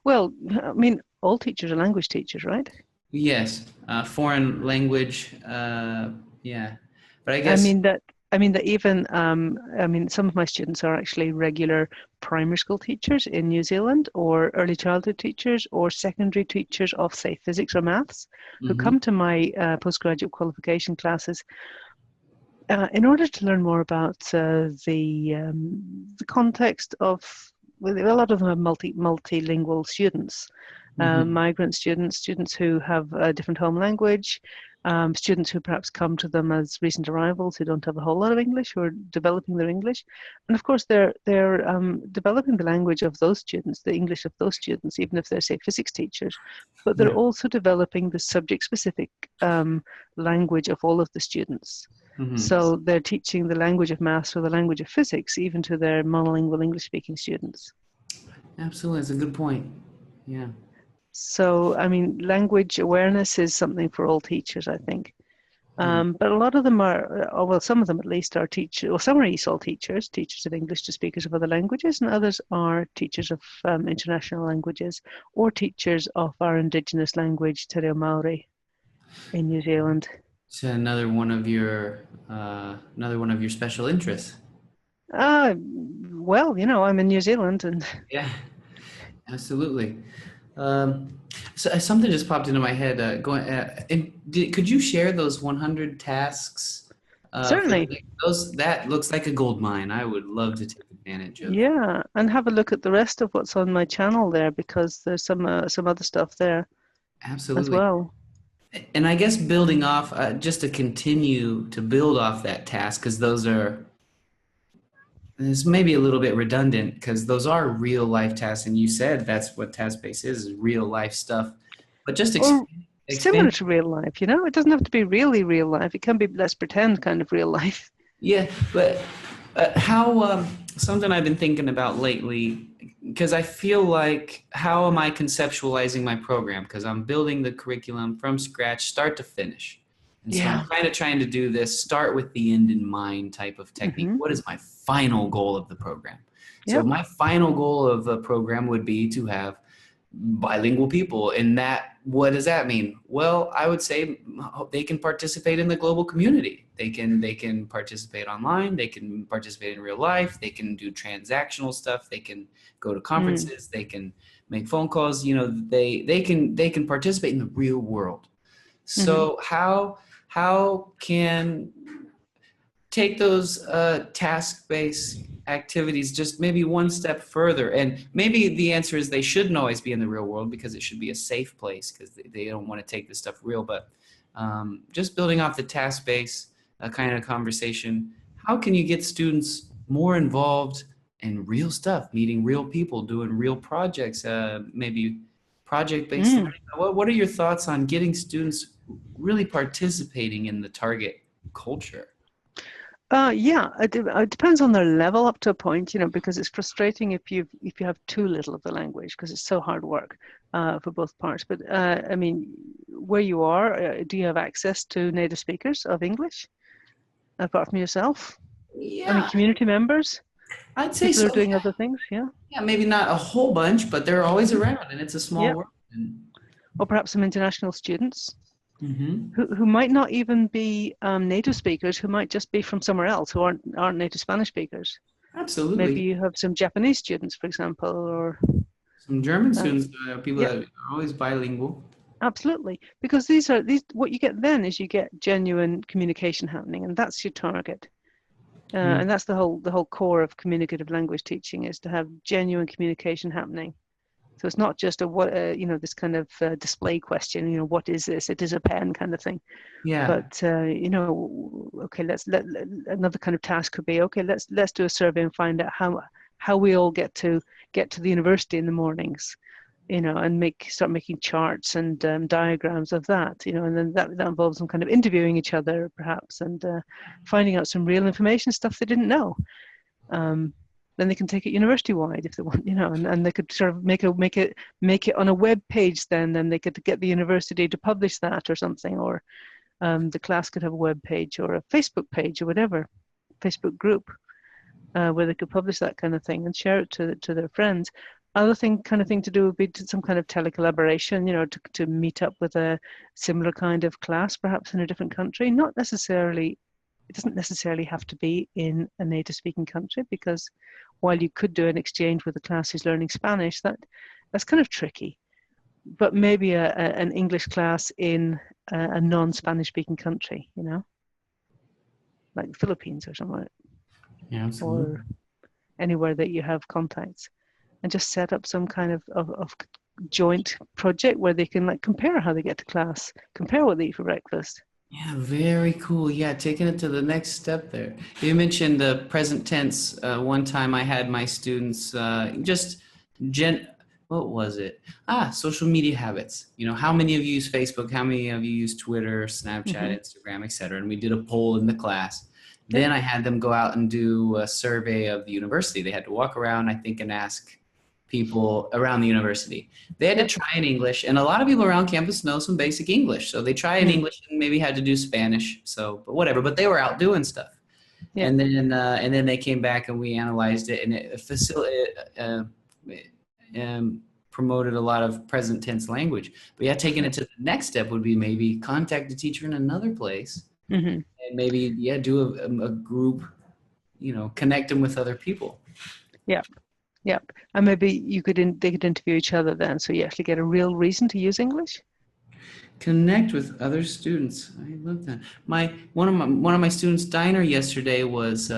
Well, I mean, all teachers are language teachers, right? Yes. Foreign language. Yeah. But I guess. I mean that even some of my students are actually regular primary school teachers in New Zealand, or early childhood teachers, or secondary teachers of, say, physics or maths, who come to my postgraduate qualification classes in order to learn more about the context of. Well, a lot of them are multilingual students, migrant students who have a different home language, students who perhaps come to them as recent arrivals who don't have a whole lot of English, who are developing their English, and of course they're developing the language of those students, the English of those students, even if they're, say, physics teachers, but they're also developing the subject-specific language of all of the students. So they're teaching the language of maths or the language of physics even to their monolingual English-speaking students. Absolutely, that's a good point. Yeah. So, I mean, language awareness is something for all teachers, I think. But a lot of them are, well, some of them at least are teachers, or some are ESOL teachers of English to speakers of other languages, and others are teachers of international languages, or teachers of our indigenous language, Te Reo Māori, in New Zealand. It's another one of your special interests. Well, I'm in New Zealand, and Yeah, absolutely. Um, Something just popped into my head. Could you share those 100 tasks for certainly, those? That looks like a gold mine. I would love to take advantage of. yeah, and have a look at the rest of what's on my channel there, because there's some other stuff there as Absolutely. well. And I guess building off, just to continue to build off that task, because it's maybe a little bit redundant because those are real life tasks, and you said that's what task-based is real life stuff. But just Or similar expand. to real life, it doesn't have to be really real life. It can be let's pretend kind of real life. Yeah, but how something I've been thinking about lately, because I feel like how am I conceptualizing my program? Because I'm building the curriculum from scratch, start to finish. And so I'm Yeah. kind of trying to do this start with the end in mind type of technique. Hmm. What is my final goal of the program? So Yep. my final goal of the program would be to have bilingual people. And that, what does that mean? Well, I would say they can participate in the global community. They can participate online, they can participate in real life, they can do transactional stuff, they can go to Mm. conferences, they can make phone calls, they can participate in the real world. Hmm. So how can take those task-based activities just maybe one step further? And maybe the answer is they shouldn't always be in the real world because it should be a safe place because they don't want to take this stuff real. But just building off the task-based kind of conversation, how can you get students more involved in real stuff, meeting real people, doing real projects, maybe project-based Mm. learning? What are your thoughts on getting students really participating in the target culture? Yeah, it depends on their level up to a point, because it's frustrating if you have too little of the language because it's so hard work for both parts. But I mean, where you are, do you have access to native speakers of English apart from yourself? I mean, Yeah, community members, I'd say people who so. are doing other things, yeah, Yeah, maybe not a whole bunch, but they're always around, and it's a small yeah, world. And, or perhaps some international students hmm who might not even be native speakers, who might just be from somewhere else, who aren't native Spanish speakers. Maybe Absolutely. you have some Japanese students, for example, or Some German uh, students, people yeah, that are always bilingual. absolutely. Because these what you get then is you get genuine communication happening, and that's your target. Mm. And that's the whole core of communicative language teaching, is to have genuine communication happening. So it's not just this kind of display question. What is this? It is a pen kind of thing. Yeah. But okay, another kind of task could be, okay, let's do a survey and find out how we all get to the university in the mornings, and start making charts and diagrams of that, and then that involves some kind of interviewing each other perhaps, and finding out some real information, stuff they didn't know. Um, then they can take it university wide if they want, and they could sort of make it on a web page. Then they could get the university to publish that or something, or the class could have a web page or a Facebook page or whatever, Facebook group, where they could publish that kind of thing and share it to their friends. Other kind of thing to do would be some kind of telecollaboration, to meet up with a similar kind of class, perhaps in a different country. Not necessarily, it doesn't necessarily have to be in a native speaking country, because while you could do an exchange with a class who's learning Spanish, that's kind of tricky. But maybe an English class in a non-Spanish speaking country, like the Philippines or somewhere, Yeah, absolutely. or anywhere that you have contacts, and just set up some kind of joint project where they can like compare how they get to class, compare what they eat for breakfast. Yeah, very cool. Yeah, taking it to the next step there. You mentioned the present tense. One time I had my students just gen. What was it? Social media habits. How many of you use Facebook? How many of you use Twitter, Mm-hmm. Snapchat, Instagram, etc.? And we did a poll in the class. Yep. Then I had them go out and do a survey of the university. They had to walk around, I think, and ask people around the university. They had to Yep. try in English, and a lot of people around campus know some basic English. So they try in Mm. English and maybe had to do Spanish. So, but whatever. But they were out doing stuff, Yeah. and then they came back and we analyzed it, and it promoted a lot of present tense language. But yeah, taking it to the next step would be maybe contact a teacher in another place, Mm-hmm. and maybe do a group, connect them with other people. Yeah. Yeah. And maybe they could interview each other then, so you actually get a real reason to use English. Connect with other students. I love that. One of my students, Diner, yesterday was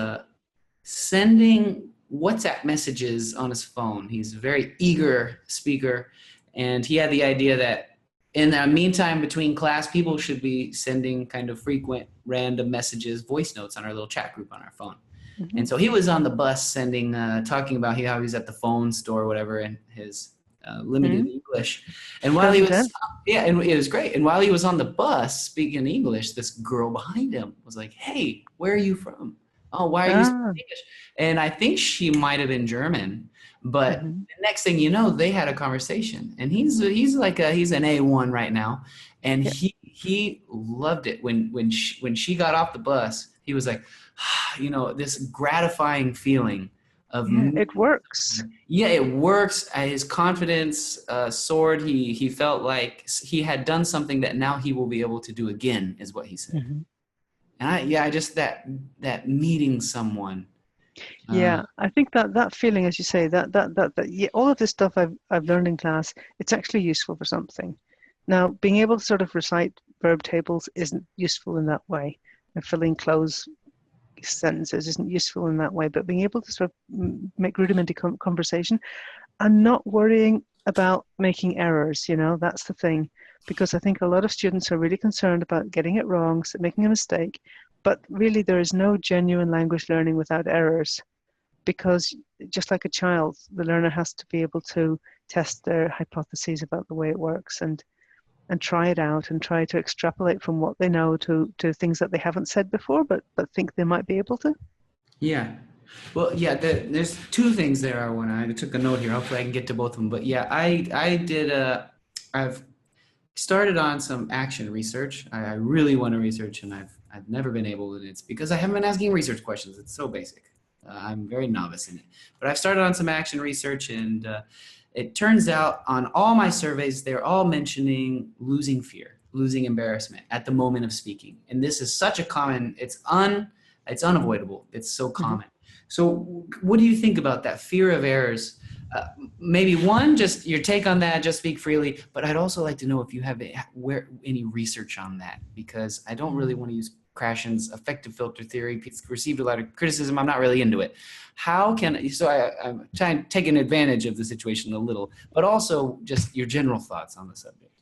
sending WhatsApp messages on his phone. He's a very eager speaker, and he had the idea that in the meantime between class, people should be sending kind of frequent random messages, voice notes on our little chat group on our phone. Mm-hmm. And so he was on the bus sending, talking about how he was at the phone store or whatever, and his limited English. And while he was, and it was great. And while he was on the bus speaking English, this girl behind him was like, "Hey, where are you from? Oh, why are you speaking English?" And I think she might have been German, but the next thing you know, they had a conversation. And he's an A1 right now, and he loved it when she got off the bus. He was like, this gratifying feeling of it works. Yeah, it works. His confidence soared. He felt like he had done something that now he will be able to do again, is what he said. And I just that meeting someone. I think that feeling, as you say, that all of this stuff I've learned in class, it's actually useful for something. Now, being able to sort of recite verb tables isn't useful in that way, and filling close sentences isn't useful in that way, but being able to sort of make rudimentary conversation and not worrying about making errors, that's the thing. Because I think a lot of students are really concerned about getting it wrong, so making a mistake, but really there is no genuine language learning without errors, because just like a child, the learner has to be able to test their hypotheses about the way it works and try it out and try to extrapolate from what they know to things that they haven't said before, but think they might be able to. Yeah. Well, yeah, there's two things there. I took a note here. Hopefully I can get to both of them. But yeah, I've started on some action research. I really want to research, and I've never been able to. It's because I haven't been asking research questions. It's so basic. I'm very novice in it. But I've started on some action research, and it turns out on all my surveys, they're all mentioning losing fear, losing embarrassment at the moment of speaking. And this is such a common, it's unavoidable. It's so common. So what do you think about that fear of errors? Maybe one, just your take on that, just speak freely. But I'd also like to know if you have any research on that, because I don't really want to use Krashen's effective filter theory. It's received a lot of criticism. I'm not really into it. I'm trying taking advantage of the situation a little, but also just your general thoughts on the subject.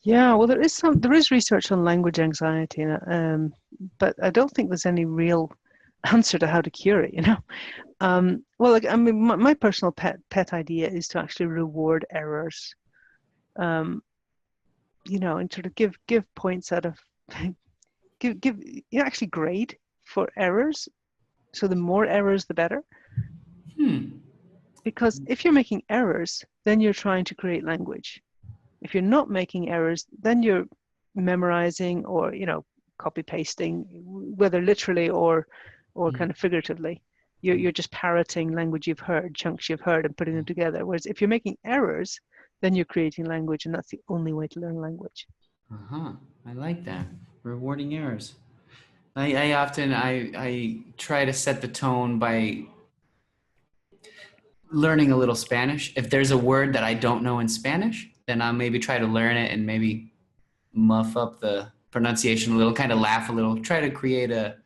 Yeah, well, there is research on language anxiety, but I don't think there's any real answer to how to cure it. My personal pet idea is to actually reward errors. And sort of give points out of actually grade for errors. So the more errors, the better. Because if you're making errors, then you're trying to create language. If you're not making errors, then you're memorizing or copy pasting, whether literally or kind of figuratively. You're just parroting language you've heard, chunks you've heard, and putting them together. Whereas if you're making errors, then you're creating language, and that's the only way to learn language. I like that. Rewarding errors. I often try to set the tone by learning a little Spanish. If there's a word that I don't know in Spanish, then I'll maybe try to learn it and maybe muff up the pronunciation a little, kind of laugh a little, try to create that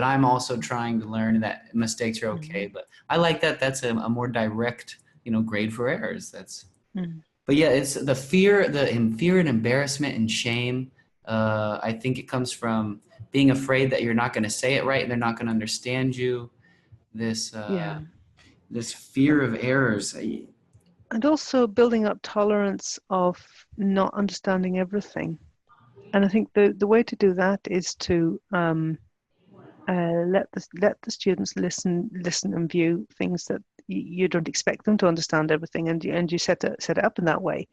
I'm also trying to learn and that mistakes are okay. But I like that. That's a more direct, grade for errors. But yeah, it's the fear and embarrassment and shame. I think it comes from being afraid that you're not going to say it right and they're not going to understand you. This fear of errors. And also building up tolerance of not understanding everything. And I think the way to do that is to let the students listen and view things that you don't expect them to understand everything, and you set it up in that way,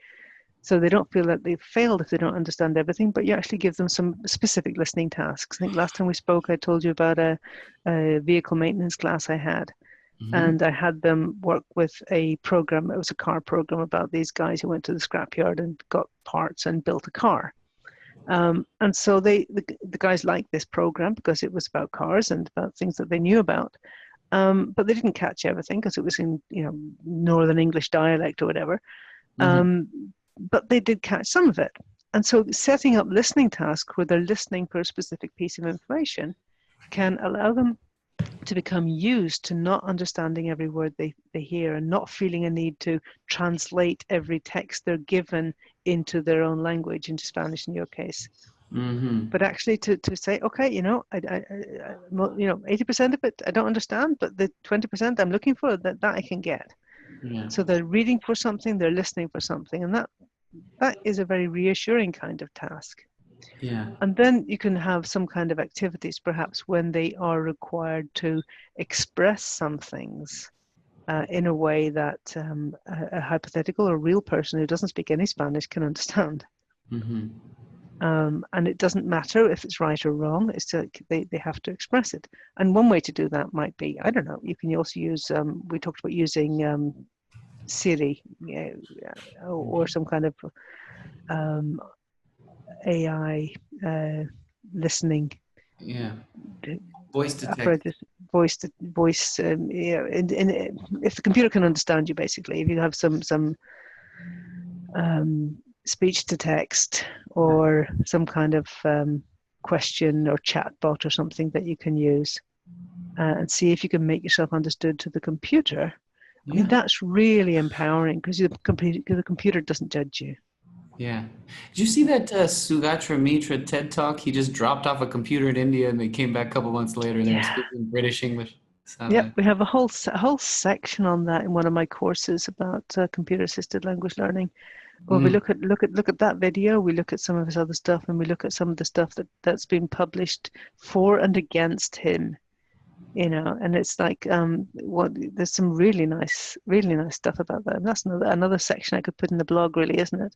so they don't feel that they've failed if they don't understand everything. But you actually give them some specific listening tasks. I think last time we spoke, I told you about a vehicle maintenance class I had, And I had them work with a program. It was a car program about these guys who went to the scrapyard and got parts and built a car. And so the guys liked this program because it was about cars and about things that they knew about. But they didn't catch everything because it was in, Northern English dialect or whatever. But they did catch some of it. And so setting up listening tasks where they're listening for a specific piece of information can allow them to become used to not understanding every word they hear and not feeling a need to translate every text they're given into their own language, into Spanish in your case. But actually to say, okay, 80% of it I don't understand, but the 20% I'm looking for, that I can get. Yeah. So they're reading for something, they're listening for something, and that is a very reassuring kind of task. Yeah. And then you can have some kind of activities, perhaps when they are required to express some things in a way that a hypothetical or real person who doesn't speak any Spanish can understand. And it doesn't matter if it's right or wrong. It's they have to express it. And one way to do that might be, I don't know, you can also use, we talked about using Siri or some kind of AI listening. Yeah. Voice to text. Apparatus, voice. If the computer can understand you, basically, if you have some speech to text or some kind of question or chat bot or something that you can use, and see if you can make yourself understood to the computer. I mean, that's really empowering because the computer doesn't judge you. Yeah. Did you see that Sugatra Mitra TED Talk? He just dropped off a computer in India and they came back a couple months later and they were speaking British English. Yep, we have a whole section on that in one of my courses about computer-assisted language learning. Well, we look at that video, we look at some of his other stuff, and we look at some of the stuff that's been published for and against him. And it's like there's some really nice stuff about that. And that's another section I could put in the blog, really, isn't it?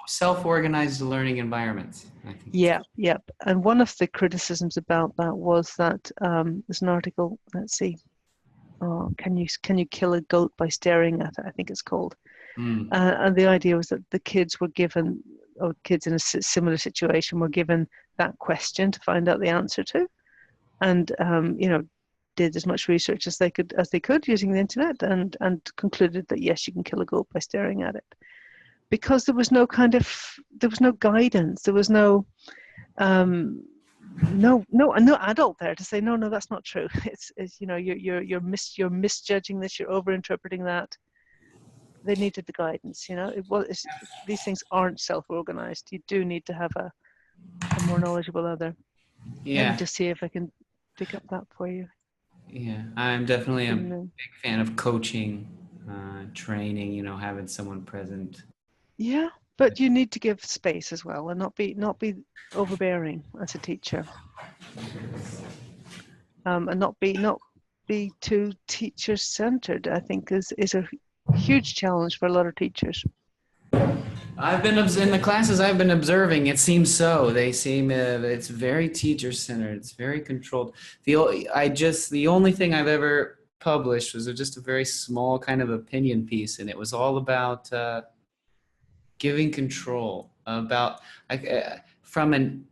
Self-organized learning environments. I think Yep. And one of the criticisms about that was that there's an article. Let's see. Oh, can you kill a goat by staring at it? I think it's called. And the idea was that the kids were given, or kids in a similar situation were given that question to find out the answer to. And did as much research as they could using the internet, and concluded that yes, you can kill a goat by staring at it, because there was no guidance, there was no adult there to say no, that's not true. It's you're misjudging this, you're overinterpreting that. They needed the guidance. These things aren't self-organized. You do need to have a more knowledgeable other. Let me just see if I can pick up that for you. Yeah, I'm definitely a big fan of coaching, training, having someone present. Yeah, but you need to give space as well, and not be overbearing as a teacher, and not be too teacher-centered. I think is a huge challenge for a lot of teachers. I've been in the classes I've been observing. It seems so. They seem it's very teacher-centered. It's very controlled. The only thing I've ever published was just a very small kind of opinion piece, and it was all about giving control, about from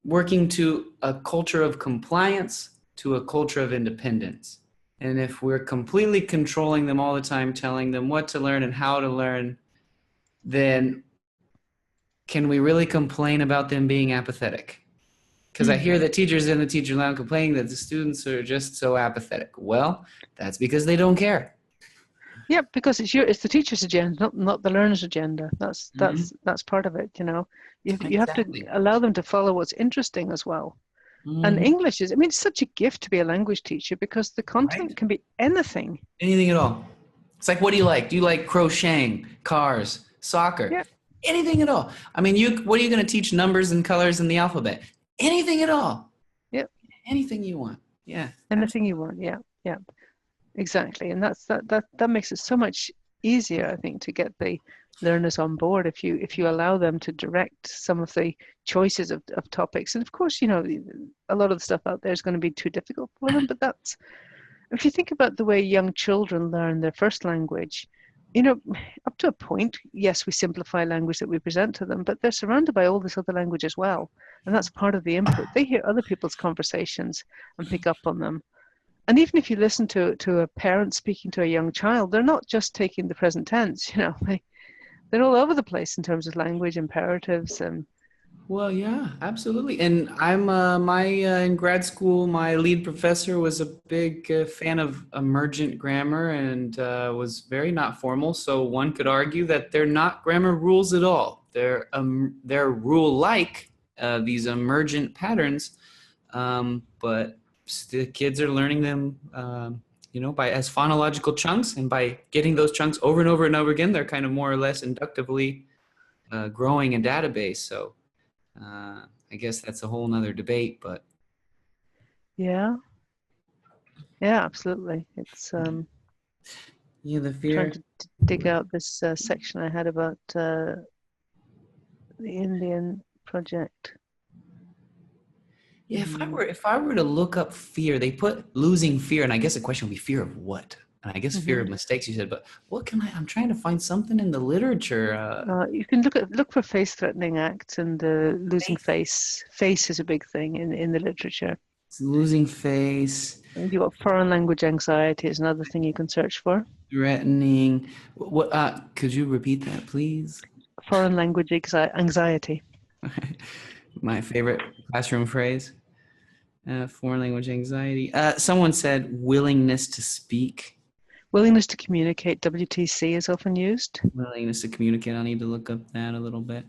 working to a culture of compliance to a culture of independence. And if we're completely controlling them all the time, telling them what to learn and how to learn, then can we really complain about them being apathetic? Because I hear that teachers in the teacher lounge complaining that the students are just so apathetic. Well, that's because they don't care. Yeah, because it's the teacher's agenda, not the learner's agenda. That's part of it. You have to allow them to follow what's interesting as well. And English it's such a gift to be a language teacher, because the content can be anything. Anything at all. It's like, what do you like? Do you like crocheting, cars, soccer? Yeah. Anything at all. I mean, what are you going to teach? Numbers and colors in the alphabet? Anything at all. Yep. Anything you want. Yeah. Anything you want. Yeah. Exactly. And that makes it so much easier, I think, to get the learners on board if you allow them to direct some of the choices of topics. And of course, a lot of the stuff out there is going to be too difficult for them, but that's, if you think about the way young children learn their first language, up to a point, yes, we simplify language that we present to them, but they're surrounded by all this other language as well. And that's part of the input. They hear other people's conversations and pick up on them. And even if you listen to a parent speaking to a young child, they're not just taking the present tense, they're all over the place in terms of language imperatives. And Well, yeah, absolutely. And I'm in grad school, my lead professor was a big fan of emergent grammar and was very not formal. So one could argue that they're not grammar rules at all. They're rule-like, these emergent patterns, but the kids are learning them, by as phonological chunks, and by getting those chunks over and over and over again, they're kind of more or less inductively growing a database. So I guess that's a whole nother debate, but yeah, absolutely. It's the fear. Trying to dig out this section I had about the Indian project. Yeah, if I were to look up fear, they put losing fear, and I guess the question would be fear of what? And I guess fear of mistakes, you said, but what can I'm trying to find something in the literature. You can look for face-threatening acts, and losing face. Face is a big thing in the literature. Losing face. And you've got foreign language anxiety is another thing you can search for. Threatening. What? Could you repeat that, please? Foreign language anxiety. My favorite classroom phrase. Foreign language anxiety. Someone said willingness to speak. Willingness to communicate, WTC, is often used. Willingness to communicate. I need to look up that a little bit.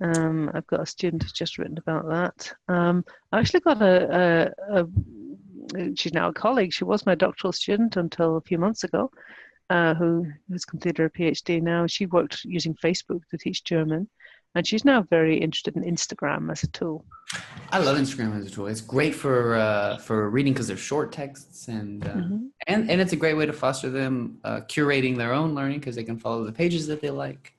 I've got a student who's just written about that. I actually got she's now a colleague. She was my doctoral student until a few months ago, who has completed her PhD now. She worked using Facebook to teach German, and she's now very interested in Instagram as a tool. I love Instagram as a tool. It's great for reading because they're short texts, and it's a great way to foster them curating their own learning because they can follow the pages that they like.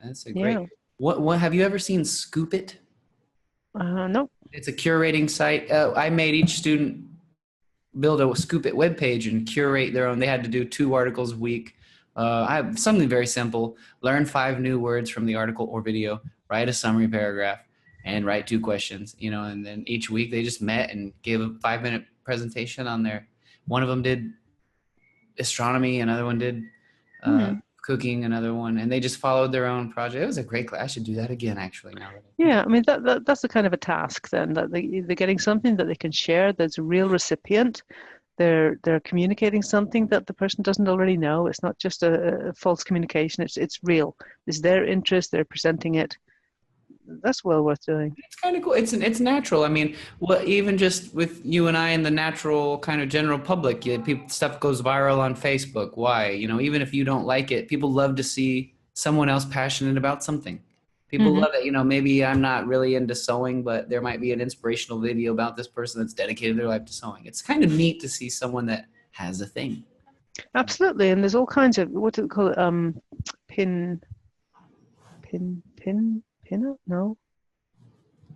That's a great. Yeah. What have you ever seen Scoop It? No. It's a curating site. I made each student build a Scoop It webpage and curate their own. They had to do 2 articles a week. I have something very simple: learn 5 new words from the article or video, write a summary paragraph, and write 2 questions. And then each week they just met and gave a 5-minute presentation on their. One of them did astronomy, another one did cooking, another one, and they just followed their own project. It was a great class. I should do that again, actually. Now. Yeah, I mean that's the kind of a task then, that they're getting something that they can share. There's a real recipient. They're communicating something that the person doesn't already know. It's not just a false communication. It's real. It's their interest. They're presenting it. That's well worth doing. It's kind of cool. It's natural. I mean, even just with you and I and the natural kind of general public, stuff goes viral on Facebook. Why? Even if you don't like it, people love to see someone else passionate about something. People love it. Maybe I'm not really into sewing, but there might be an inspirational video about this person that's dedicated their life to sewing. It's kind of neat to see someone that has a thing. Absolutely. And there's all kinds of, what do we call it? Pinner? No.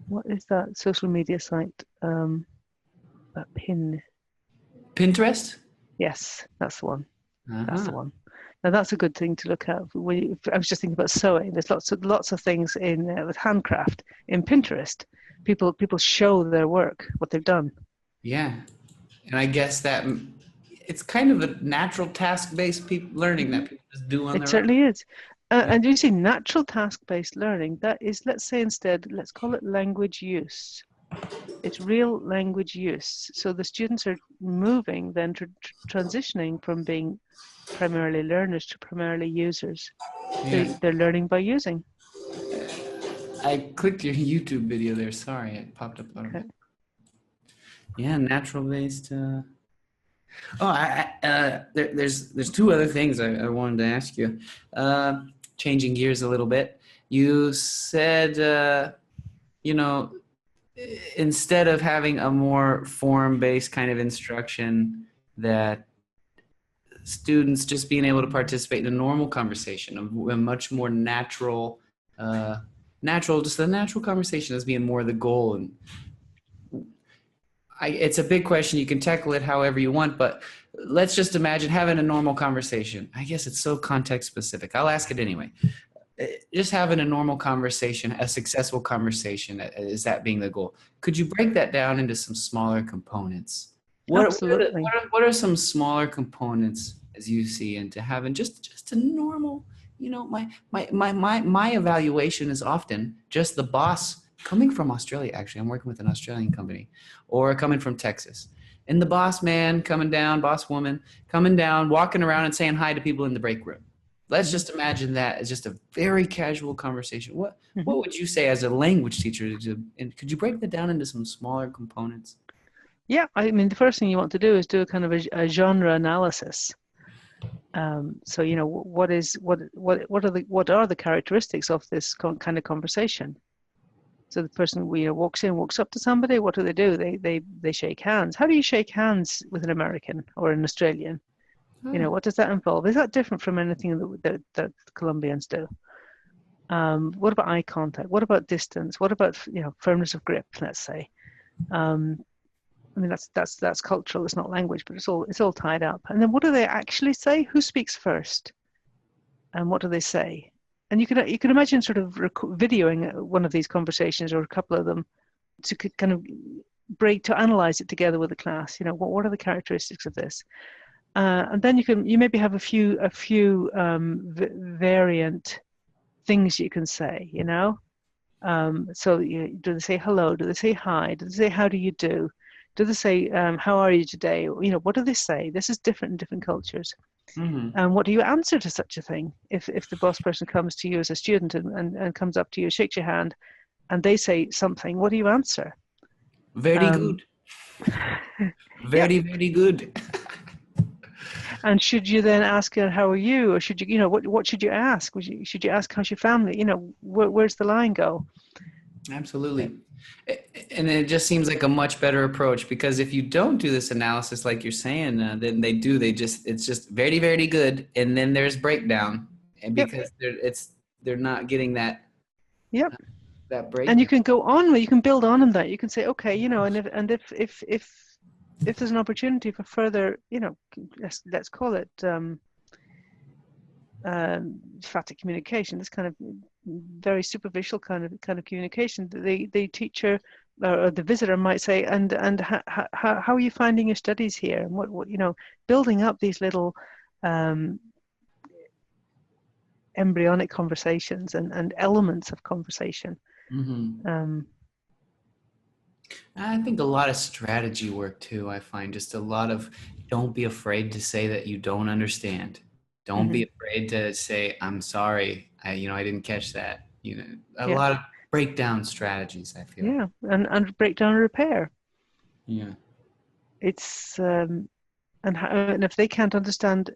What is that social media site? Pinterest? Yes, that's the one. That's the one. Now that's a good thing to look at. I was just thinking about sewing. There's lots of things with handcraft in Pinterest. People show their work, what they've done. Yeah, and I guess that it's kind of a natural task-based learning that people just do on their own. It certainly is. And you see, natural task-based learning, that is, let's say instead, let's call it language use. It's real language use. So the students are moving, then transitioning from being primarily learners to primarily users. Yeah. They're learning by using. I clicked your YouTube video there. Sorry, it popped up. Okay. Yeah, natural-based. There's 2 other things I wanted to ask you. Changing gears a little bit, you said, instead of having a more form-based kind of instruction, that students just being able to participate in a normal conversation, a much more natural, just the natural conversation as being more the goal. And it's a big question. You can tackle it however you want, but let's just imagine having a normal conversation. I guess it's so context specific. I'll ask it anyway. Just having a normal conversation, a successful conversation, is that being the goal? Could you break that down into some smaller components? Absolutely. What are some smaller components as you see into having just a normal, my evaluation is often just the boss coming from Australia. Actually, I'm working with an Australian company, or coming from Texas. And the boss man coming down, boss woman coming down, walking around and saying hi to people in the break room. Let's just imagine that as just a very casual conversation. What would you say as a language teacher? And could you break that down into some smaller components? Yeah, I mean, the first thing you want to do is do a kind of a genre analysis. So what are the characteristics of this kind of conversation? So the person walks up to somebody. What do? They shake hands. How do you shake hands with an American or an Australian? What does that involve? Is that different from anything that Colombians do? What about eye contact? What about distance? What about firmness of grip? Let's say. I mean that's cultural. It's not language, but it's all tied up. And then what do they actually say? Who speaks first? And what do they say? And you can imagine sort of videoing one of these conversations or a couple of them to kind of analyze it together with the class. What are the characteristics of this? And then you maybe have a few variant things you can say. So do they say hello? Do they say hi? Do they say how do you do? Do they say how are you today? What do they say? This is different in different cultures. Mm-hmm. And what do you answer to such a thing? If the boss person comes to you as a student and comes up to you, shakes your hand, and they say something, what do you answer? Very good. Very good. And should you then ask her, how are you? Or should you, what should you ask? Should you ask, how's your family? Where's the line go? Absolutely. And it just seems like a much better approach, because if you don't do this analysis, like you're saying, then it's just very, very good. And then there's breakdown, and because they're not getting that. Yep. That break. And you can go on, you can build on that. You can say, okay, and if there's an opportunity for further, let's call it emphatic communication, this kind of very superficial kind of communication, the teacher or the visitor might say, and how are you finding your studies here? And what building up these little embryonic conversations and elements of conversation. Mm-hmm. I think a lot of strategy work too. I find just a lot of, don't be afraid to say that you don't understand. Don't be afraid to say, I'm sorry. I didn't catch that. A lot of breakdown strategies, I feel. Yeah. And breakdown repair. Yeah. It's, and if they can't understand,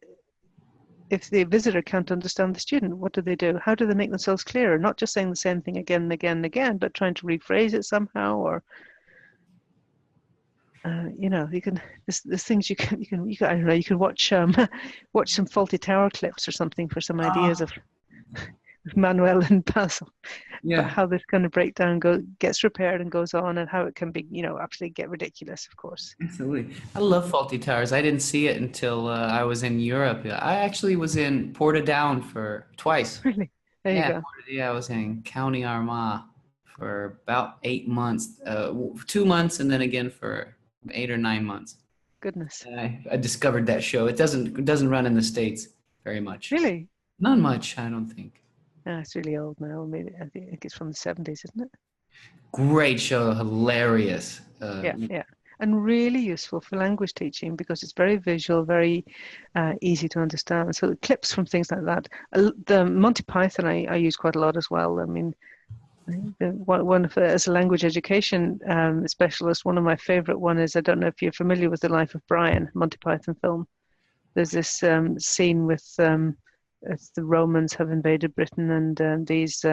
if the visitor can't understand the student, what do? How do they make themselves clearer? Not just saying the same thing again and again and again, but trying to rephrase it somehow, or you can. There's things you can. I don't know. You can watch some Faulty Tower clips or something for some ideas of Manuel and Basil. Yeah. But how this kind of breakdown gets repaired and goes on, and how it can be, absolutely get ridiculous, of course. Absolutely. I love Faulty Towers. I didn't see it until I was in Europe. I actually was in Portadown for twice. Really? There you go. I was in County Armagh for about 8 months, 2 months, and then again for 8 or 9 months. Goodness. I discovered that show. It doesn't run in the States very much. Really? Not much, I don't think. No, it's really old now. Maybe I think it's from the 70s, isn't it? Great show, hilarious. Yeah, and really useful for language teaching because it's very visual, very easy to understand. So the clips from things like that. The Monty Python I use quite a lot as well. I mean, as a language education specialist, one of my favorite one is, I don't know if you're familiar with The Life of Brian, Monty Python film. There's this scene with the Romans have invaded Britain, and these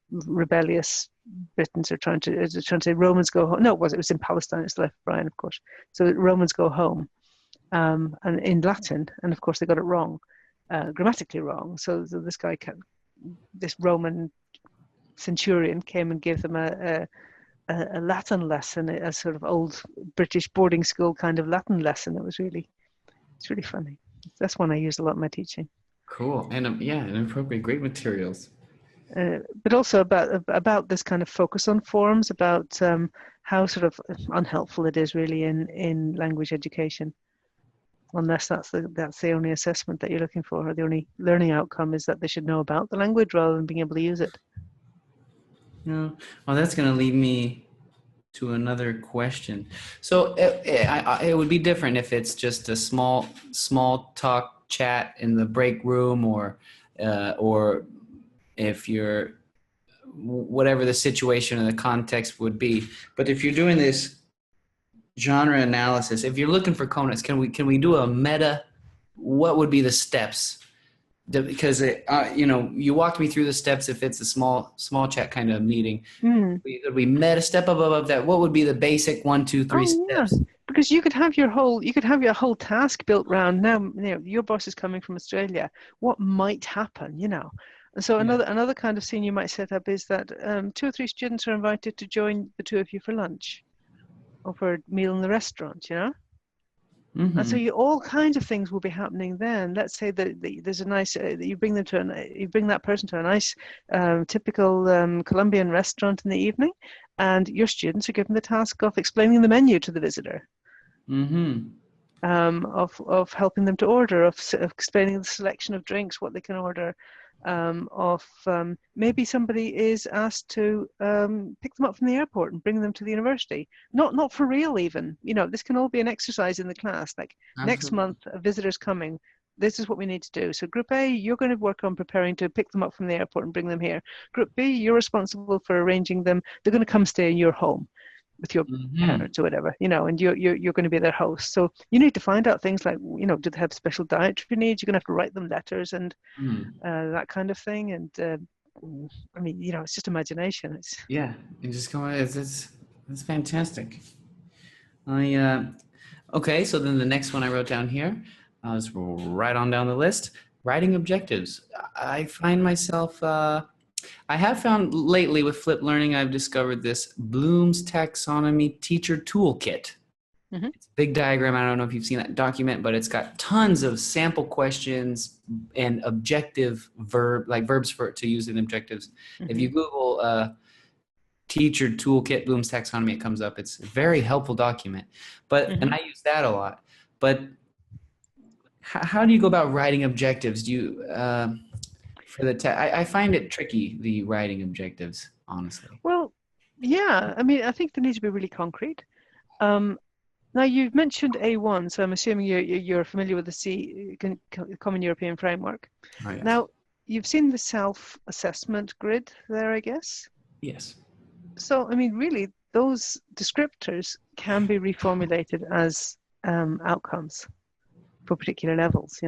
rebellious Britons are trying to say Romans go home. No, it was in Palestine. It's The Life of Brian, of course. So Romans go home, and in Latin, and of course they got it wrong, grammatically wrong. So this Roman centurion came and gave them a Latin lesson, a sort of old British boarding school kind of Latin lesson. It's really funny. That's one I use a lot in my teaching. Cool. And yeah, and appropriate, great materials. But also about this kind of focus on forms, about how sort of unhelpful it is really in language education, unless that's the only assessment that you're looking for, or the only learning outcome is that they should know about the language rather than being able to use it. Yeah. Well, that's going to lead me to another question. So it would be different if it's just a small talk chat in the break room, or if you're whatever the situation and the context would be. But if you're doing this genre analysis, if you're looking for components, can we do a meta? What would be the steps? Because you walked me through the steps. If it's a small chat kind of meeting, could we meta step above that? What would be the basic 1, 2, 3 steps? Yeah. Because you could have your whole task built around, now your boss is coming from Australia. What might happen, And so another kind of scene you might set up is that 2 or 3 students are invited to join the 2 of you for lunch or for a meal in the restaurant, Mm-hmm. And so all kinds of things will be happening then. Let's say that there's a nice, you bring that person to a nice, typical Colombian restaurant in the evening, and your students are given the task of explaining the menu to the visitor. Mm-hmm. Of helping them to order, of explaining the selection of drinks, what they can order, maybe somebody is asked to pick them up from the airport and bring them to the university. Not for real even. This can all be an exercise in the class. Like Absolutely. Next month, a visitor's coming. This is what we need to do. So Group A, you're going to work on preparing to pick them up from the airport and bring them here. Group B, you're responsible for arranging them. They're going to come stay in your home with your parents or whatever, and you're going to be their host. So you need to find out things like, do they have special dietary needs? You're going to have to write them letters and that kind of thing. And I mean, it's just imagination. And just go. It's fantastic. Okay. So then the next one I wrote down here, I was right on down the list. Writing objectives. I find myself. I have found lately with flipped learning, I've discovered this Bloom's Taxonomy Teacher Toolkit. Mm-hmm. It's a big diagram. I don't know if you've seen that document, but it's got tons of sample questions and objective verbs to use in objectives. Mm-hmm. If you Google Teacher Toolkit Bloom's Taxonomy, it comes up. It's a very helpful document. But and I use that a lot. But how do you go about writing objectives? Do you I find it tricky, the writing objectives, honestly. Well, yeah. I mean, I think they need to be really concrete. Now, you've mentioned A1, so I'm assuming you're familiar with the Common European Framework. Oh, yes. Now, you've seen the self-assessment grid there, I guess? Yes. So, I mean, really, those descriptors can be reformulated as outcomes for particular levels,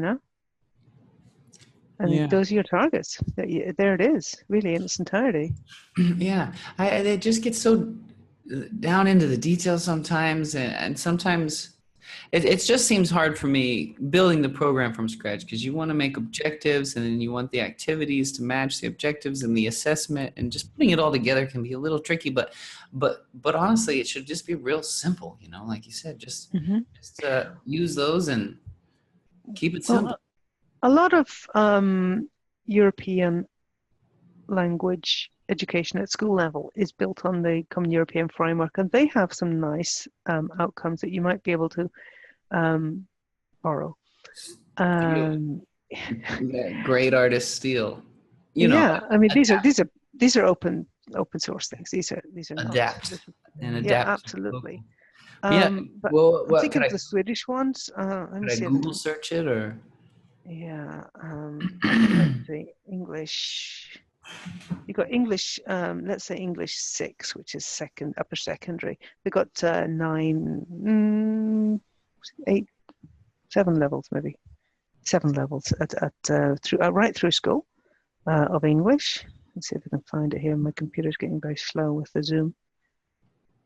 And those are your targets. There it is, really, in its entirety. Yeah, it just gets so down into the details sometimes, and sometimes it just seems hard for me building the program from scratch, because you want to make objectives, and then you want the activities to match the objectives and the assessment, and just putting it all together can be a little tricky. But honestly, it should just be real simple, like you said, just use those and keep it simple. Well, a lot of European language education at school level is built on the Common European Framework, and they have some nice outcomes that you might be able to borrow. Great artists steal. I mean, these are open source things. These are adapt. Yeah, absolutely. But I think of the Swedish ones. Could I Google search it or? Yeah, let's see, English. You got English. Let's say English 6, which is upper secondary. They got 9, 8, 7 levels, maybe 7 levels right through school of English. Let's see if I can find it here. My computer's getting very slow with the Zoom.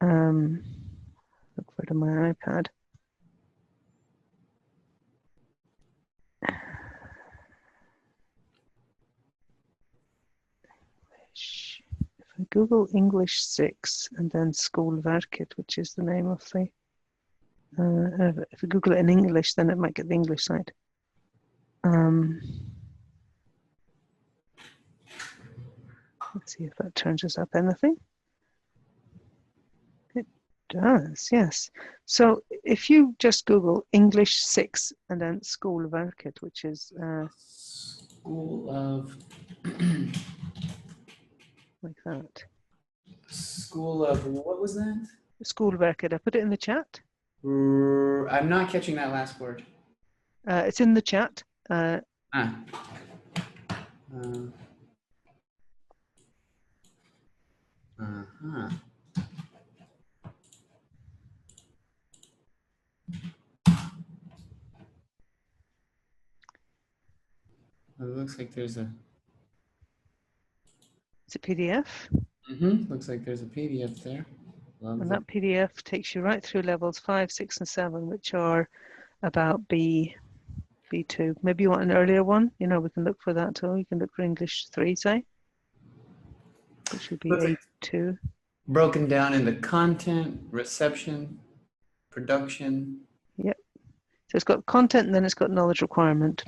Look for it on my iPad. Google English 6 and then Skolverket, which is the name of the, if you Google it in English, then it might get the English side. Let's see if that turns us up anything. It does, yes. So if you just Google English 6 and then Skolverket, which is School of like that. School of what was that? Skolverket, I put it in the chat. I'm not catching that last word. It's in the chat. Uh-huh. It looks like there's a. It's a PDF. Looks like there's a PDF there. And that PDF takes you right through levels 5, 6, and 7, which are about B2. Maybe you want an earlier one. You know, we can look for that too. You can look for English 3, say, which would be A2. Broken down into content, reception, production. Yep. So it's got content and then it's got knowledge requirement.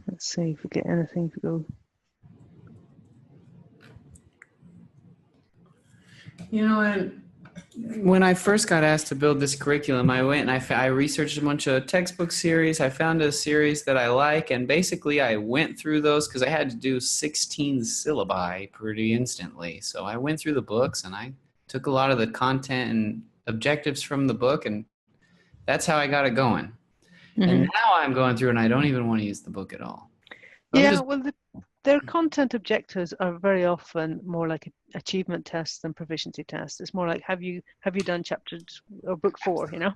Let's see if we get anything. If we go. You know, when I first got asked to build this curriculum, I went and I researched a bunch of textbook series. I found a series that I like, and basically I went through those because I had to do 16 syllabi pretty instantly. So I went through the books and I took a lot of the content and objectives from the book, and that's how I got it going. And now I'm going through and I don't even want to use the book at all. Well, their content objectives are very often more like achievement tests than proficiency tests. It's more like, have you done chapter or book 4, you know?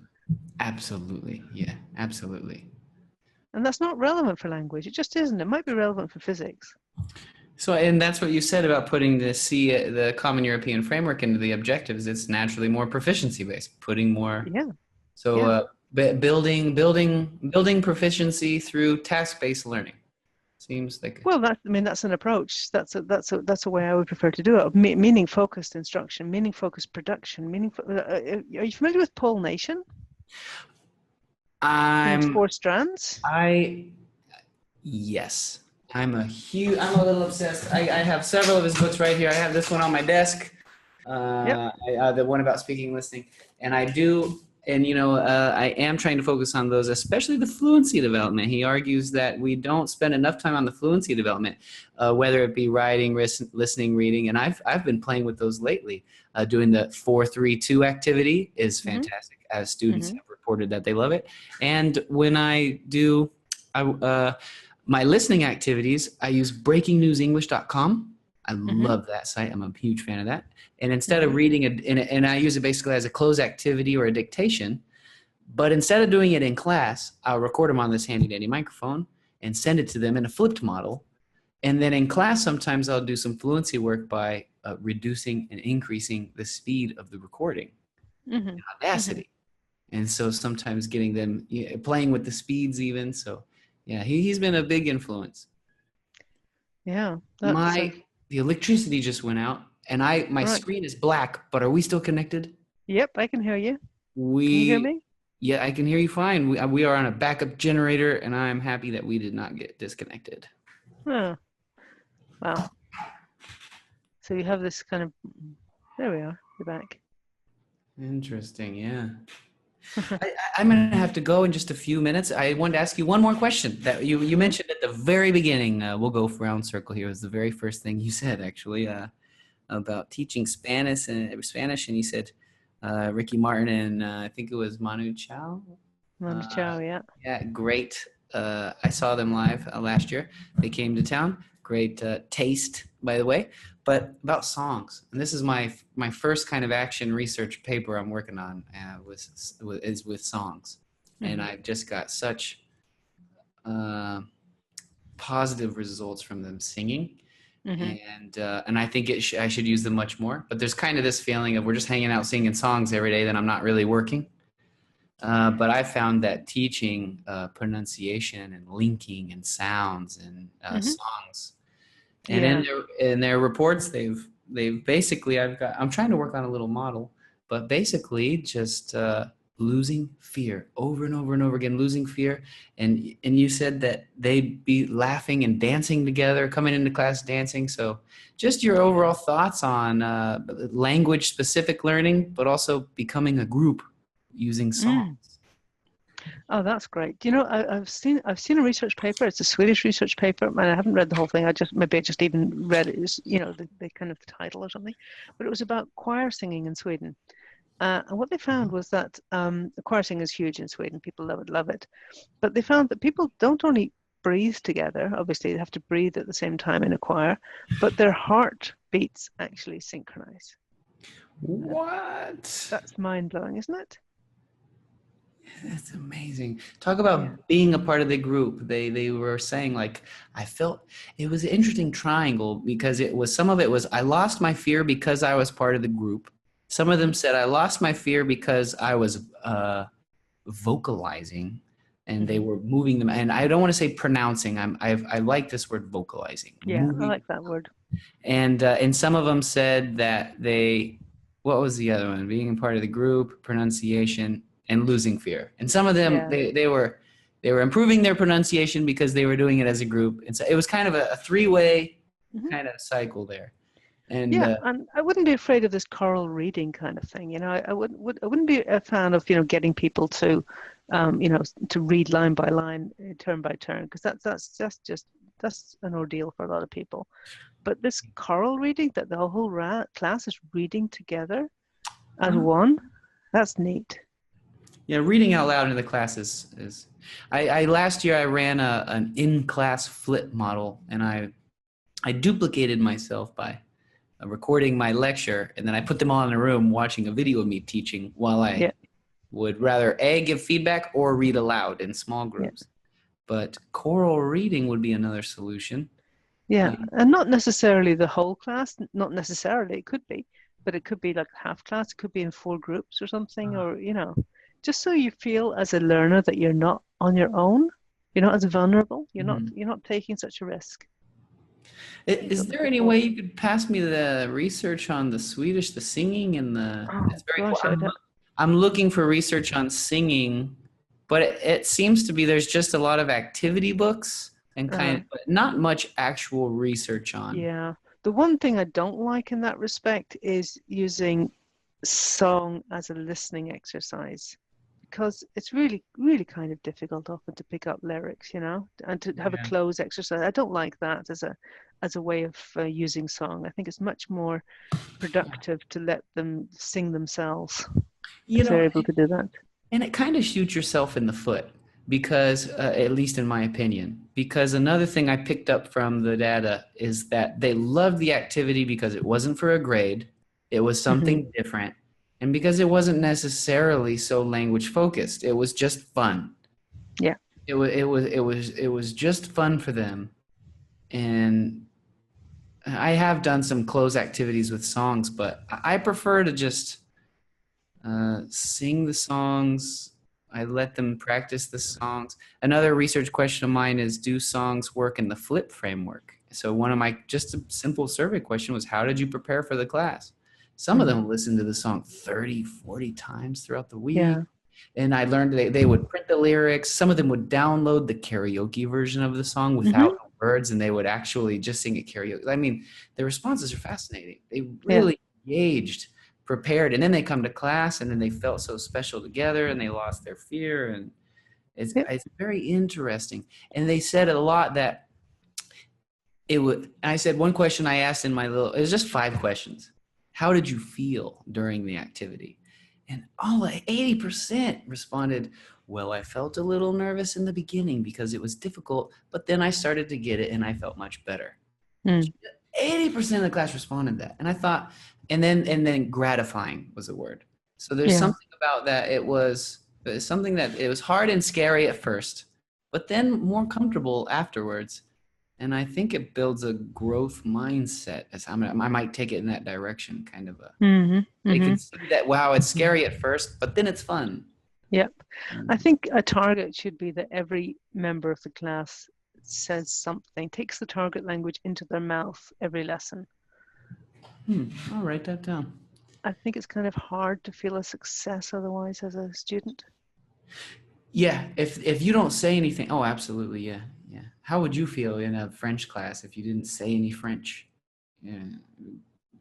Absolutely. Yeah, absolutely. And that's not relevant for language. It just isn't. It might be relevant for physics. So, and that's what you said about putting the Common European Framework into the objectives. It's naturally more proficiency based, putting more. Yeah. So, building proficiency through task-based learning seems like. Well, that's an approach. That's a way I would prefer to do it. Meaning focused instruction, meaning focused production, are you familiar with Pole Nation? I'm 4 strands. Yes. I'm a little obsessed. I have several of his books right here. I have this one on my desk. The one about speaking and listening. And I do, and I am trying to focus on those, especially the fluency development. He argues that we don't spend enough time on the fluency development, whether it be writing, listening, reading. And I've been playing with those lately. Doing the 4-3-2 activity is fantastic. As students have reported that they love it. And when I do my listening activities, I use breakingnewsenglish.com. I love that site. I'm a huge fan of that. And instead of reading it, and I use it basically as a closed activity or a dictation, but instead of doing it in class, I'll record them on this handy dandy microphone and send it to them in a flipped model. And then in class, sometimes I'll do some fluency work by reducing and increasing the speed of the recording in Audacity. And so sometimes getting them playing with the speeds even. So yeah, he's been a big influence. Yeah. The electricity just went out, and my screen is black. But are we still connected? Yep, I can hear you. Can you hear me? Yeah, I can hear you fine. We are on a backup generator, and I'm happy that we did not get disconnected. Oh, wow. So you have this kind of. There we are. You're back. Interesting. Yeah. I'm going to have to go in just a few minutes. I wanted to ask you one more question that you mentioned at the very beginning. We'll go round circle here. It was the very first thing you said, actually, about teaching Spanish. And you said Ricky Martin and I think it was Manu Chao. Manu Chao, yeah. Yeah, great. I saw them live last year. They came to town. Great taste, by the way. But about songs, and this is my first kind of action research paper I'm working on is with songs, and I've just got such positive results from them singing, and I think I should use them much more. But there's kind of this feeling of we're just hanging out singing songs every day, then I'm not really working. But I found that teaching pronunciation and linking and sounds and songs, and Yeah. in their reports, they've basically I'm trying to work on a little model, but basically just losing fear over and over and over again, losing fear. And you said that they'd be laughing and dancing together, coming into class dancing. So just your overall thoughts on language specific learning, but also becoming a group using songs. Oh, that's great. You know, I've seen a research paper. It's a Swedish research paper, and I haven't read the whole thing. I just even read it as, you know, the kind of the title or something. But it was about choir singing in Sweden. And what they found was that choir singing is huge in Sweden. People love it. But they found that people don't only breathe together. Obviously, they have to breathe at the same time in a choir, but their heartbeats actually synchronize. What? That's mind-blowing, isn't it? That's amazing. Talk about being a part of the group. They were saying, like, I felt it was an interesting triangle because some of it was I lost my fear because I was part of the group. Some of them said I lost my fear because I was vocalizing, and they were moving them. And I don't want to say pronouncing. I like this word vocalizing. Yeah, moving. I like that word. And some of them said that what was the other one? Being a part of the group, pronunciation, and losing fear. And some of them, they were improving their pronunciation because they were doing it as a group. And so it was kind of a three-way kind of cycle there. And and I wouldn't be afraid of this choral reading kind of thing. You know, I wouldn't be a fan of, you know, getting people to, you know, to read line by line, turn by turn, because that's an ordeal for a lot of people. But this choral reading, that the whole class is reading together as one, that's neat. Yeah, reading out loud in the classes is. I last year I ran an in-class flip model, and I duplicated myself by recording my lecture, and then I put them all in a room watching a video of me teaching while I would rather give feedback or read aloud in small groups. But choral reading would be another solution. Yeah, and not necessarily the whole class, not necessarily, it could be, but it could be like half class, it could be in 4 groups or something, or, you know, just so you feel as a learner that you're not on your own, you're not as vulnerable, you're not taking such a risk. Is there any way you could pass me the research on the Swedish, the singing and the? It's very cool. I'm looking for research on singing, but it seems to be there's just a lot of activity books and but not much actual research on. Yeah, the one thing I don't like in that respect is using song as a listening exercise, because it's really, really kind of difficult often to pick up lyrics, you know, and to have a close exercise. I don't like that as a way of using song. I think it's much more productive to let them sing themselves. You know, they're able to do that. And it kind of shoots yourself in the foot because, at least in my opinion, because another thing I picked up from the data is that they loved the activity because it wasn't for a grade. It was something different. And because it wasn't necessarily so language focused, it was just fun. Yeah. It was just fun for them. And I have done some close activities with songs, but I prefer to just sing the songs. I let them practice the songs. Another research question of mine is, do songs work in the FLIP framework? So just a simple survey question was, how did you prepare for the class? Some of them listened to the song 30, 40 times throughout the week. Yeah. And I learned they would print the lyrics. Some of them would download the karaoke version of the song without words, and they would actually just sing it karaoke. I mean, the responses are fascinating. They really engaged, prepared, and then they come to class, and then they felt so special together, and they lost their fear, and it's very interesting. And they said a lot that it would. I said one question I asked in it was just 5 questions. How did you feel during the activity? And all 80% responded, well, I felt a little nervous in the beginning because it was difficult, but then I started to get it and I felt much better. 80% of the class responded that. And I thought, and then gratifying was a word. So there's something about that. It was something that it was hard and scary at first, but then more comfortable afterwards. And I think it builds a growth mindset. I might take it in that direction, kind of a. They can see that, wow, it's scary at first, but then it's fun. Yep. I think a target should be that every member of the class says something, takes the target language into their mouth every lesson. I'll write that down. I think it's kind of hard to feel a success otherwise as a student. Yeah, if you don't say anything, oh, absolutely, yeah. How would you feel in a French class if you didn't say any French? Yeah,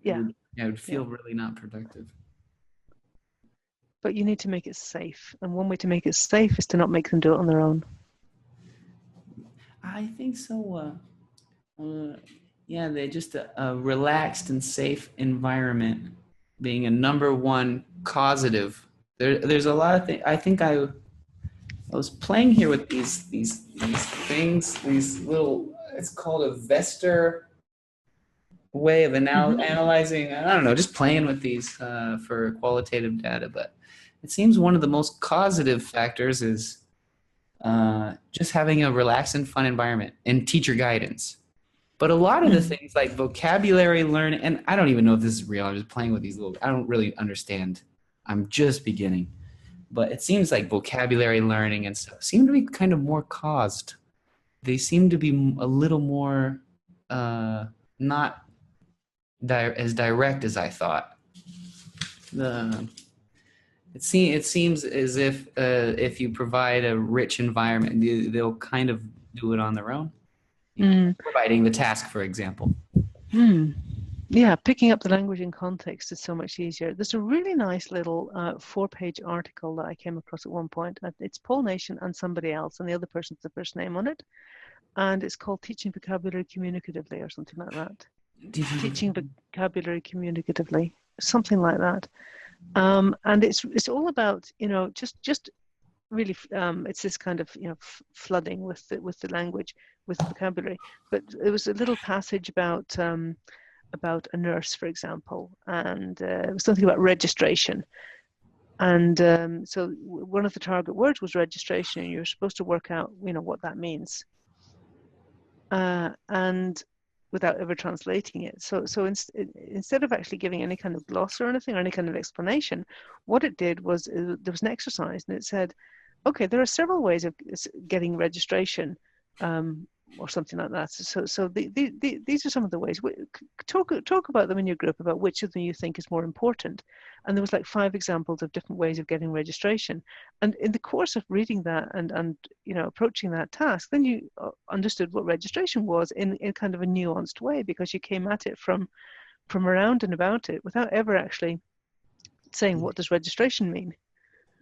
Yeah. it would feel really not productive. But you need to make it safe. And one way to make it safe is to not make them do it on their own. I think so. Yeah, they're just a relaxed and safe environment being a number one causative. There's a lot of things. I think I was playing here with these things, these little. It's called a Vester way of analyzing. I don't know, just playing with these for qualitative data. But it seems one of the most causative factors is just having a relaxed and fun environment and teacher guidance. But a lot of the things like vocabulary learning, and I don't even know if this is real. I'm just playing with these little. I don't really understand. I'm just beginning. But it seems like vocabulary learning and stuff seem to be kind of more caused. They seem to be a little more not as direct as I thought. It seems as if you provide a rich environment, they'll kind of do it on their own. Providing the task, for example. Yeah, picking up the language in context is so much easier. There's a really nice little 4-page article that I came across at one point. It's Paul Nation and somebody else, and the other person's the first name on it. And it's called Teaching Vocabulary Communicatively or something like that. Teaching Vocabulary Communicatively, something like that. And it's all about, just really, it's this kind of, flooding with the language, with vocabulary. But it was a little passage about a nurse, for example, and it was something about registration. And so one of the target words was registration, and you're supposed to work out, what that means, and without ever translating it. So instead of actually giving any kind of gloss or anything or any kind of explanation, what it did was there was an exercise, and it said, okay, there are several ways of getting registration, or something like that. So these are some of the ways. Talk about them in your group, about which of them you think is more important. And there was like 5 examples of different ways of getting registration. And in the course of reading that and approaching that task, then you understood what registration was in kind of a nuanced way, because you came at it from around and about it without ever actually saying, what does registration mean?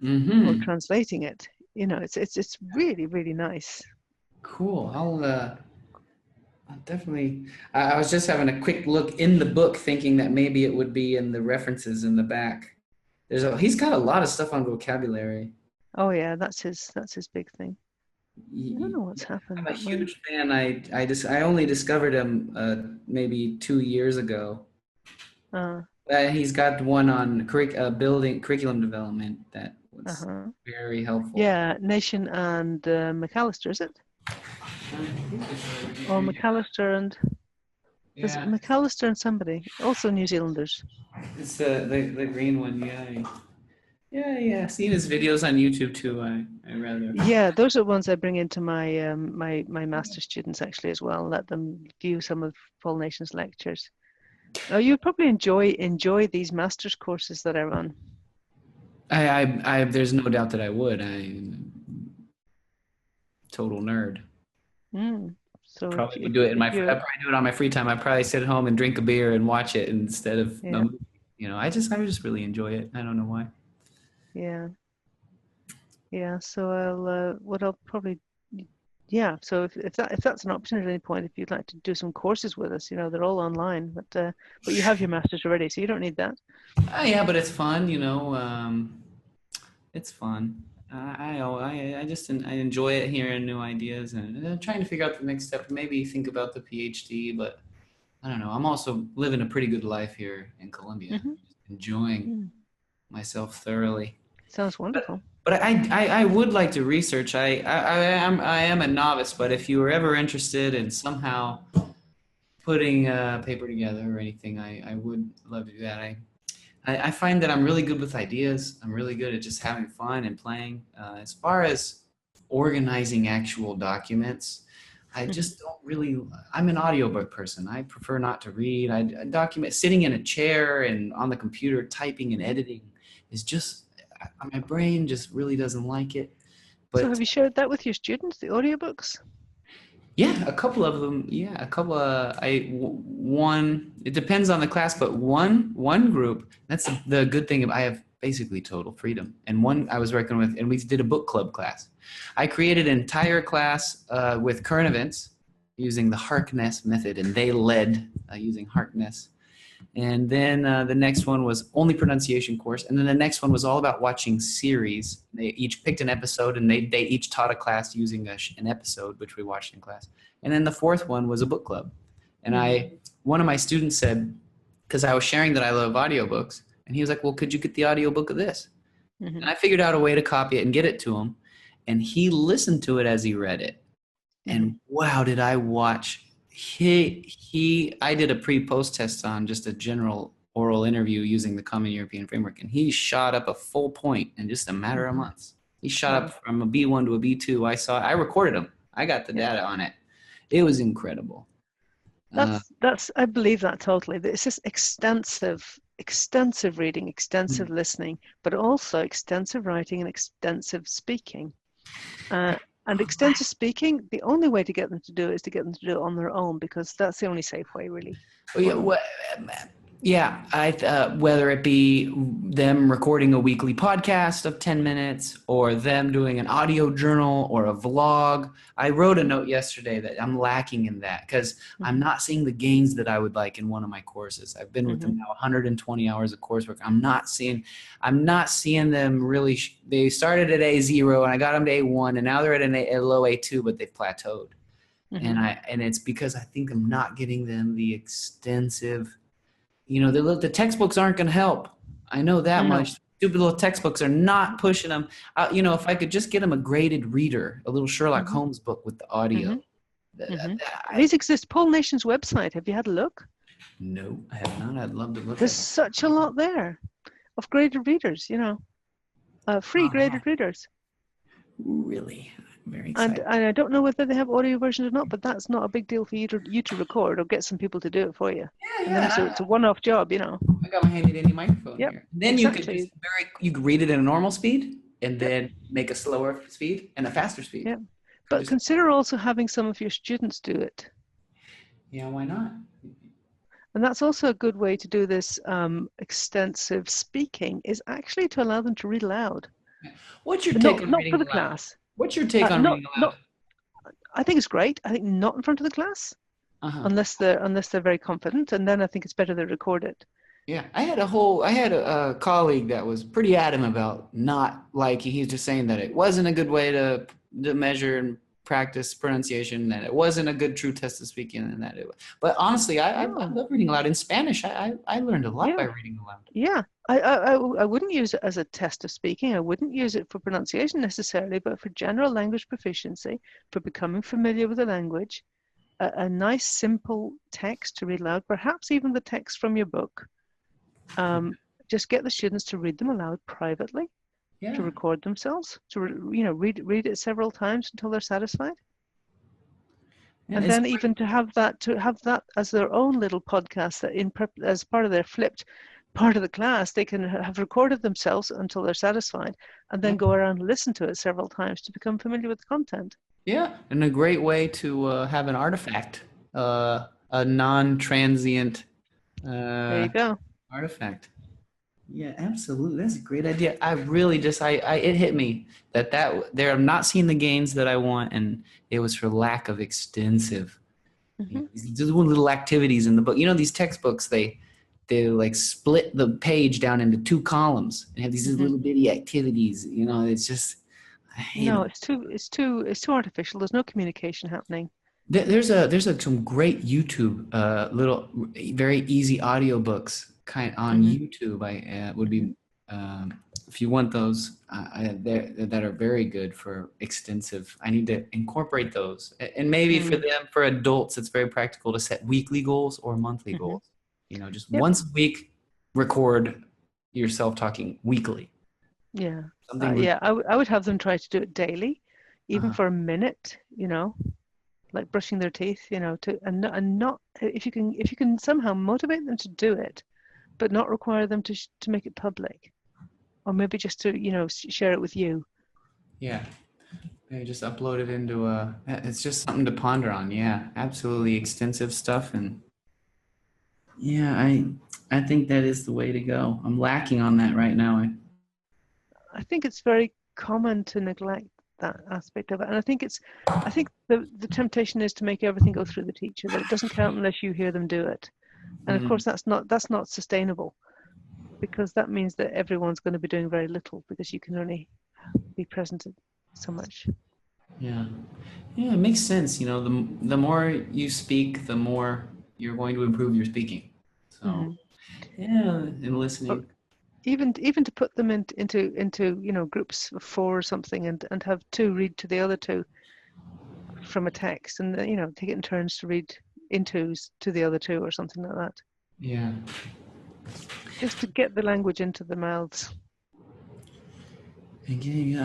Or translating it. It's really, really nice. Cool. I'll definitely. I was just having a quick look in the book, thinking that maybe it would be in the references in the back. He's got a lot of stuff on vocabulary. Oh yeah, that's his big thing. I don't know what's happened. I'm a huge fan. I only discovered him maybe 2 years ago. He's got one on building curriculum development that was very helpful. Yeah, Nation and McAllister, is it? Or McAllister and is it McAllister and somebody, also New Zealanders. It's the green one, yeah. Seen his videos on YouTube too. I rather. Yeah, those are ones I bring into my my master's students actually as well. Let them view some of Paul Nation's lectures. Oh, you probably enjoy these master's courses that I run. I there's no doubt that I would. Total nerd. So probably would do it I'd probably do it on my free time. I'd probably sit at home and drink a beer and watch it instead of I just really enjoy it. I don't know why. Yeah. So I'll probably so if that's an option at any point, if you'd like to do some courses with us, they're all online, but you have your master's already, so you don't need that. Yeah, but it's fun, it's fun. I enjoy it, hearing new ideas and trying to figure out the next step. Maybe think about the PhD, but I don't know. I'm also living a pretty good life here in Colombia, enjoying myself thoroughly. Sounds wonderful. But I would like to research. I am a novice, but if you were ever interested in somehow putting a paper together or anything, I would love to do that. I find that I'm really good with ideas. I'm really good at just having fun and playing. As far as organizing actual documents, I just don't really. I'm an audiobook person. I prefer not to read. I document sitting in a chair and on the computer typing and editing is just my brain just really doesn't like it. So But have you shared that with your students, the audiobooks? yeah, a couple of them. Yeah, a couple of one. It depends on the class, but one group. That's the good thing. I have basically total freedom. And one I was working with, and we did a book club class. I created an entire class with current events using the Harkness method, and they led using Harkness. And then the next one was only pronunciation course. And then the next one was all about watching series. They each picked an episode and they each taught a class using an episode, which we watched in class. And then the fourth one was a book club. And one of my students said, because I was sharing that I love audiobooks, and he was like, well, could you get the audiobook of this? And I figured out a way to copy it and get it to him. And he listened to it as he read it. And wow, did I watch I did a pre-post test on just a general oral interview using the Common European Framework, and he shot up a full point in just a matter of months. He shot up from a B1 to a B2. I recorded him. I got the data on it. It was incredible. That's I believe that totally. It's just extensive reading, extensive listening, but also extensive writing and extensive speaking. And extensive speaking, the only way to get them to do it is to get them to do it on their own, because that's the only safe way, really. Whether it be them recording a weekly podcast of 10 minutes or them doing an audio journal or a vlog. I wrote a note yesterday that I'm lacking in that because I'm not seeing the gains that I would like in one of my courses. I've been with them now 120 hours of coursework. I'm not seeing them really. They started at A0 and I got them to A1 and now they're at a low A2, but they've plateaued. And it's because I think I'm not getting them the extensive. The textbooks aren't going to help. I know that much. Stupid little textbooks are not pushing them. If I could just get them a graded reader, a little Sherlock Holmes book with the audio. These exist. Paul Nation's website. Have you had a look? No, I have not. I'd love to look. There's such a lot there of graded readers. Free graded readers. Really? Very excited. And I don't know whether they have audio versions or not, but that's not a big deal for you to record or get some people to do it for you. So it's a one-off job, I got my handy dandy microphone here. Then you could read it at a normal speed and then make a slower speed and a faster speed. Yeah. But consider also having some of your students do it. Yeah, why not? And that's also a good way to do this extensive speaking, is actually to allow them to read aloud. What's your take on reading aloud? Not for the class. What's your take on reading aloud? I think it's great. I think not in front of the class, unless they're very confident, and then I think it's better they record it. Yeah, I had a colleague that was pretty adamant about not liking. He was just saying that it wasn't a good way to measure and practice pronunciation, that it wasn't a good true test of speaking, and that it. But honestly, I love reading aloud. In Spanish, I learned a lot by reading aloud. Yeah, I wouldn't use it as a test of speaking. I wouldn't use it for pronunciation necessarily, but for general language proficiency, for becoming familiar with the language, a nice simple text to read aloud, perhaps even the text from your book. Just get the students to read them aloud privately. Yeah. To record themselves, to read it several times until they're satisfied, and then even to have that as their own little podcast, that as part of their flipped part of the class, they can have recorded themselves until they're satisfied, and then go around and listen to it several times to become familiar with the content. Yeah, and a great way to have an artifact, a non-transient. There you go. Artifact. Yeah, absolutely. That's a great idea. I really it hit me that I'm not seeing the gains that I want, and it was for lack of extensive these little activities in the book. These textbooks, they like split the page down into 2 columns and have these little bitty activities. It's just it's too artificial. There's no communication happening. There's some great YouTube little very easy audiobooks on YouTube. I would be if you want those that are very good for extensive. I need to incorporate those, and maybe for adults it's very practical to set weekly goals or monthly goals. Just once a week record yourself talking weekly. Yeah. Something. Yeah, I would have them try to do it daily, even Uh-huh. for a minute, like brushing their teeth, and not if you can somehow motivate them to do it, but not require them to make it public, or maybe just to share it with you. Yeah. Maybe just upload it into it's just something to ponder on. Yeah, absolutely extensive stuff. And yeah, I think that is the way to go. I'm lacking on that right now. I think it's very common to neglect that aspect of it, and I think the temptation is to make everything go through the teacher, that it doesn't count unless you hear them do it. And of course that's not sustainable, because that means that everyone's going to be doing very little, because you can only be present so much. Yeah. Yeah, it makes sense. The more you speak, the more you're going to improve your speaking. So, yeah, and listening. Even to put them into groups of 4 or something, and have 2 read to the other 2 from a text, and take it in turns to read intos to the other 2 or something like that, Yeah. just to get the language into the mouths. Again,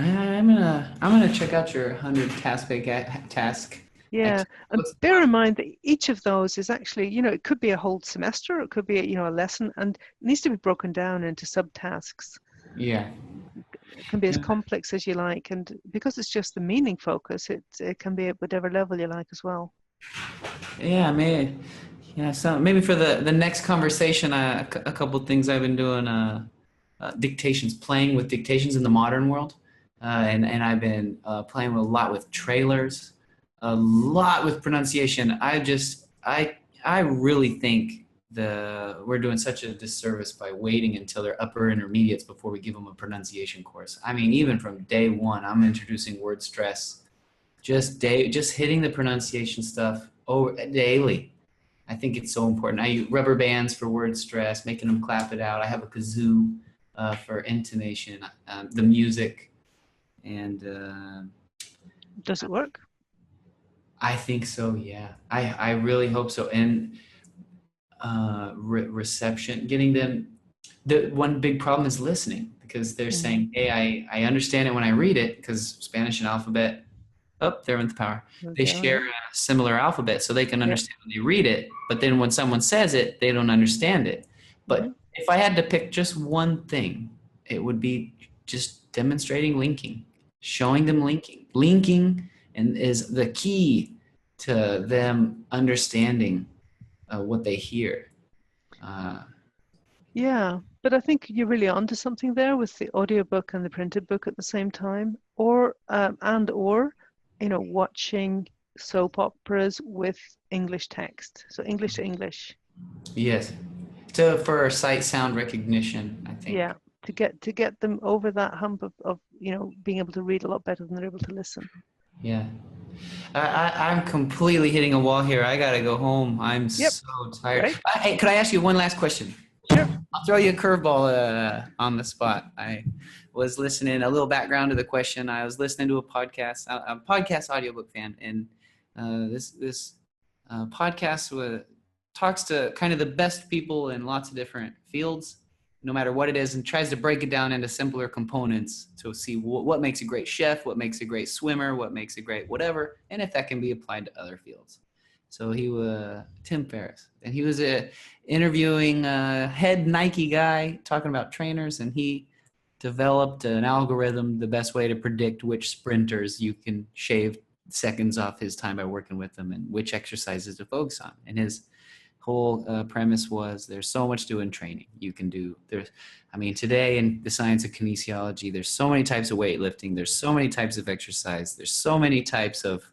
I'm gonna check out your 100 task. Yeah, and bear in mind that each of those is actually, it could be a whole semester, it could be a lesson, and it needs to be broken down into subtasks. Yeah. It can be as complex as you like, and because it's just the meaning focus, it can be at whatever level you like as well. Yeah, maybe. Yeah, so maybe for the next conversation, a couple of things I've been doing. Dictations, playing with dictations in the modern world, and I've been playing a lot with trailers, a lot with pronunciation. I really think we're doing such a disservice by waiting until they're upper intermediates before we give them a pronunciation course. I mean, even from day one, I'm introducing word stress, just hitting the pronunciation stuff daily. I think it's so important. I use rubber bands for word stress, making them clap it out. I have a kazoo for intonation, the music, and Does it work? I think so. Yeah, I really hope so. And reception, getting them. The one big problem is listening, because they're saying, "Hey, I understand it when I read it," because Spanish and alphabet. Oh, they're in the power. They share a similar alphabet, so they can understand when they read it. But then when someone says it, they don't understand it. But if I had to pick just one thing, it would be just demonstrating linking, showing them linking. Linking and is the key to them understanding what they hear. Yeah, but I think you're really onto something there with the audiobook and the printed book at the same time, or watching soap operas with English text, so English to English. Yes, for sight sound recognition, I think. Yeah, to get them over that hump of being able to read a lot better than they're able to listen. Yeah. I'm completely hitting a wall here. I gotta go home. I'm so tired. Right. Hey, could I ask you one last question? Sure. I'll throw you a curveball on the spot. I was listening, a little background to the question. I was listening to a podcast. I'm a podcast audiobook fan, and this podcast talks to kind of the best people in lots of different fields, no matter what it is, and tries to break it down into simpler components to see what makes a great chef, what makes a great swimmer, what makes a great whatever, and if that can be applied to other fields. So he was Tim Ferriss, and he was interviewing a head Nike guy talking about trainers, and he developed an algorithm, the best way to predict which sprinters you can shave seconds off his time by working with them, and which exercises to focus on. And his whole premise was, there's so much to do in training. You can do today in the science of kinesiology, there's so many types of weightlifting, there's so many types of exercise, there's so many types of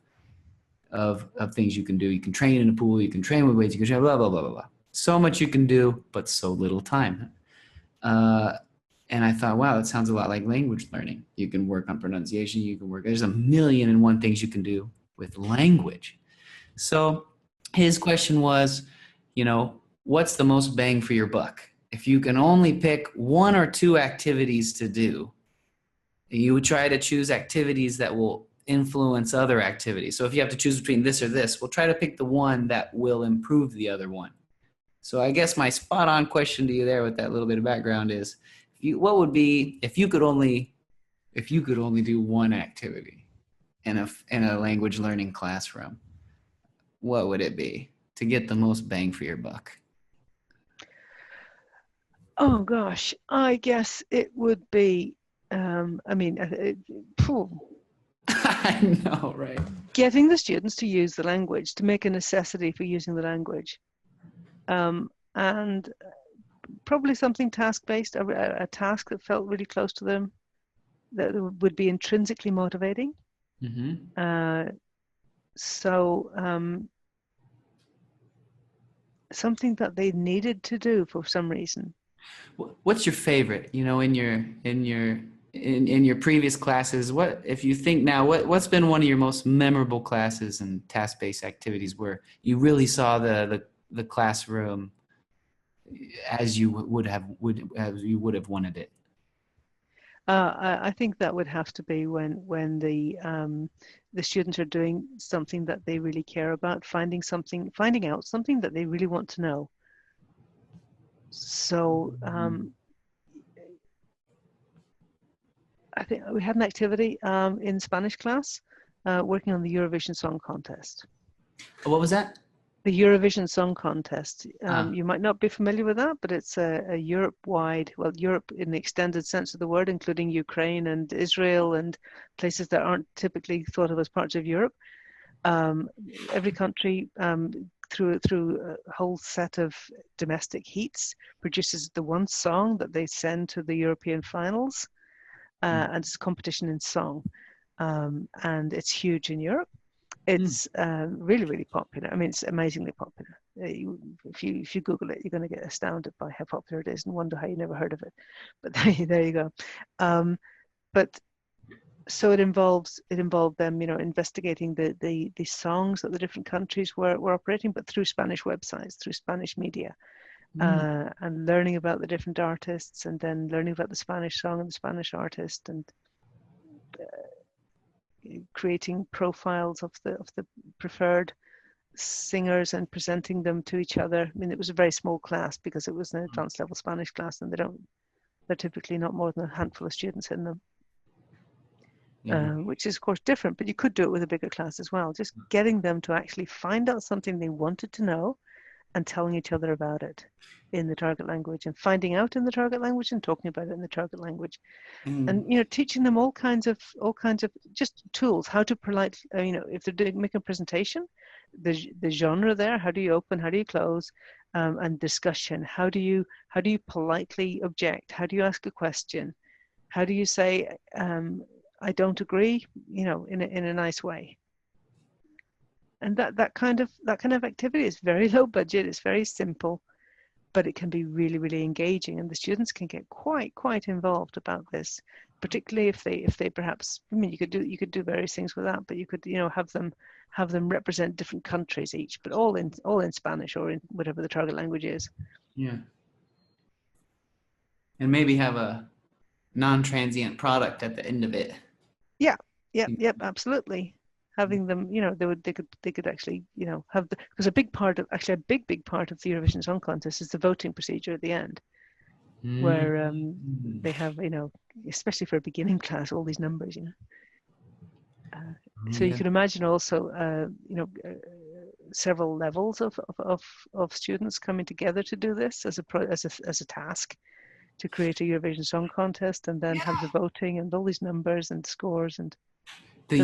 things you can do. You can train in a pool, you can train with weights, you can train blah blah blah blah blah. So much you can do, but so little time. And I thought, wow, that sounds a lot like language learning. You can work on pronunciation, there's a million and one things you can do with language. So his question was, what's the most bang for your buck? If you can only pick 1 or 2 activities to do, you would try to choose activities that will influence other activities. So if you have to choose between this or this, we'll try to pick the one that will improve the other one. So I guess my spot on question to you there with that little bit of background is, what would be if you could only do one activity in a language learning classroom, what would it be to get the most bang for your buck? Oh gosh, I guess it would be. Phew, I know, right? getting the students to use the language, to make a necessity for using the language, and probably something task-based, a task that felt really close to them, that would be intrinsically motivating. Mm-hmm. Something that they needed to do for some reason. What's your favorite? You know, in your previous classes, what if you think now? What's been one of your most memorable classes and task-based activities where you really saw the classroom as you would have wanted it? I think that would have to be when the students are doing something that they really care about, finding out something that they really want to know. So I think we had an activity in Spanish class working on the Eurovision Song Contest. What was that? The Eurovision Song Contest. You might not be familiar with that, but it's a Europe-wide, well, Europe in the extended sense of the word, including Ukraine and Israel and places that aren't typically thought of as parts of Europe. Every country, through a whole set of domestic heats, produces the one song that they send to the European finals, and it's a competition in song. And it's huge in Europe. It's really, really popular. I mean, it's amazingly popular. If you Google it, you're going to get astounded by how popular it is and wonder how you never heard of it. But there you go. But so it involved them, investigating the songs that the different countries were operating, but through Spanish websites, through Spanish media, and learning about the different artists, and then learning about the Spanish song and the Spanish artist, and creating profiles of the preferred singers and presenting them to each other. I mean, it was a very small class because it was an advanced level Spanish class, and they're typically not more than a handful of students in them, which is of course different, but you could do it with a bigger class as well. Just getting them to actually find out something they wanted to know and telling each other about it in the target language, and finding out in the target language and talking about it in the target language. And teaching them all kinds of just tools, how to politely, if they're making a presentation, the genre there, how do you open, how do you close, and discussion, how do you politely object, how do you ask a question, how do you say I don't agree, in a nice way. And that kind of activity is very low budget, it's very simple, but it can be really, really engaging, and the students can get quite involved about this, particularly if they perhaps, I mean, you could do various things with that, but you could have them represent different countries each, but all in Spanish or in whatever the target language is. Yeah. And maybe have a non-transient product at the end of it. Yep, absolutely. Having them, they could actually, have because a big part of the Eurovision Song Contest is the voting procedure at the end, where they have, especially for a beginning class, all these numbers, so you can imagine also, several levels of students coming together to do this as a task, to create a Eurovision Song Contest, and then have the voting and all these numbers and scores, and the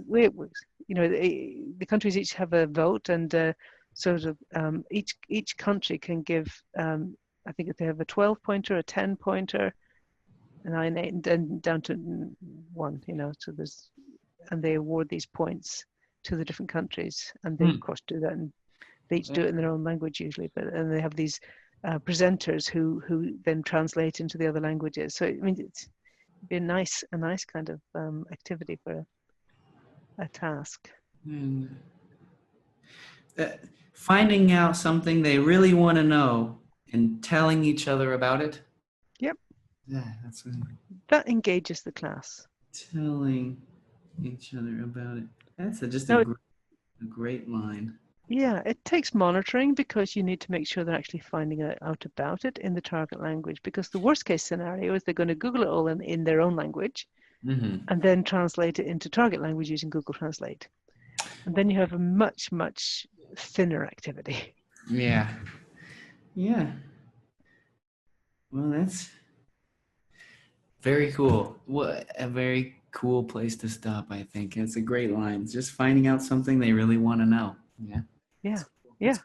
way it works, the countries each have a vote, and each country can give, I think if they have a 12-pointer, a 10-pointer, a 9, 8, and then down to 1, so and they award these points to the different countries, and they of course do that, and they each do it in their own language usually, and they have these presenters who then translate into the other languages. So I mean, it's be a nice kind of activity for a task. Finding out something they really want to know and telling each other about it. Yep. Yeah, that engages the class. Telling each other about it. That's just a great line. Yeah, it takes monitoring because you need to make sure they're actually finding out about it in the target language. Because the worst case scenario is they're going to Google it all in their own language and then translate it into target language using Google Translate. And then you have a much, much thinner activity. Yeah. Yeah. Well, that's very cool. What a very cool place to stop, I think. It's a great line. Just finding out something they really want to know. Yeah. Yeah, That's yeah.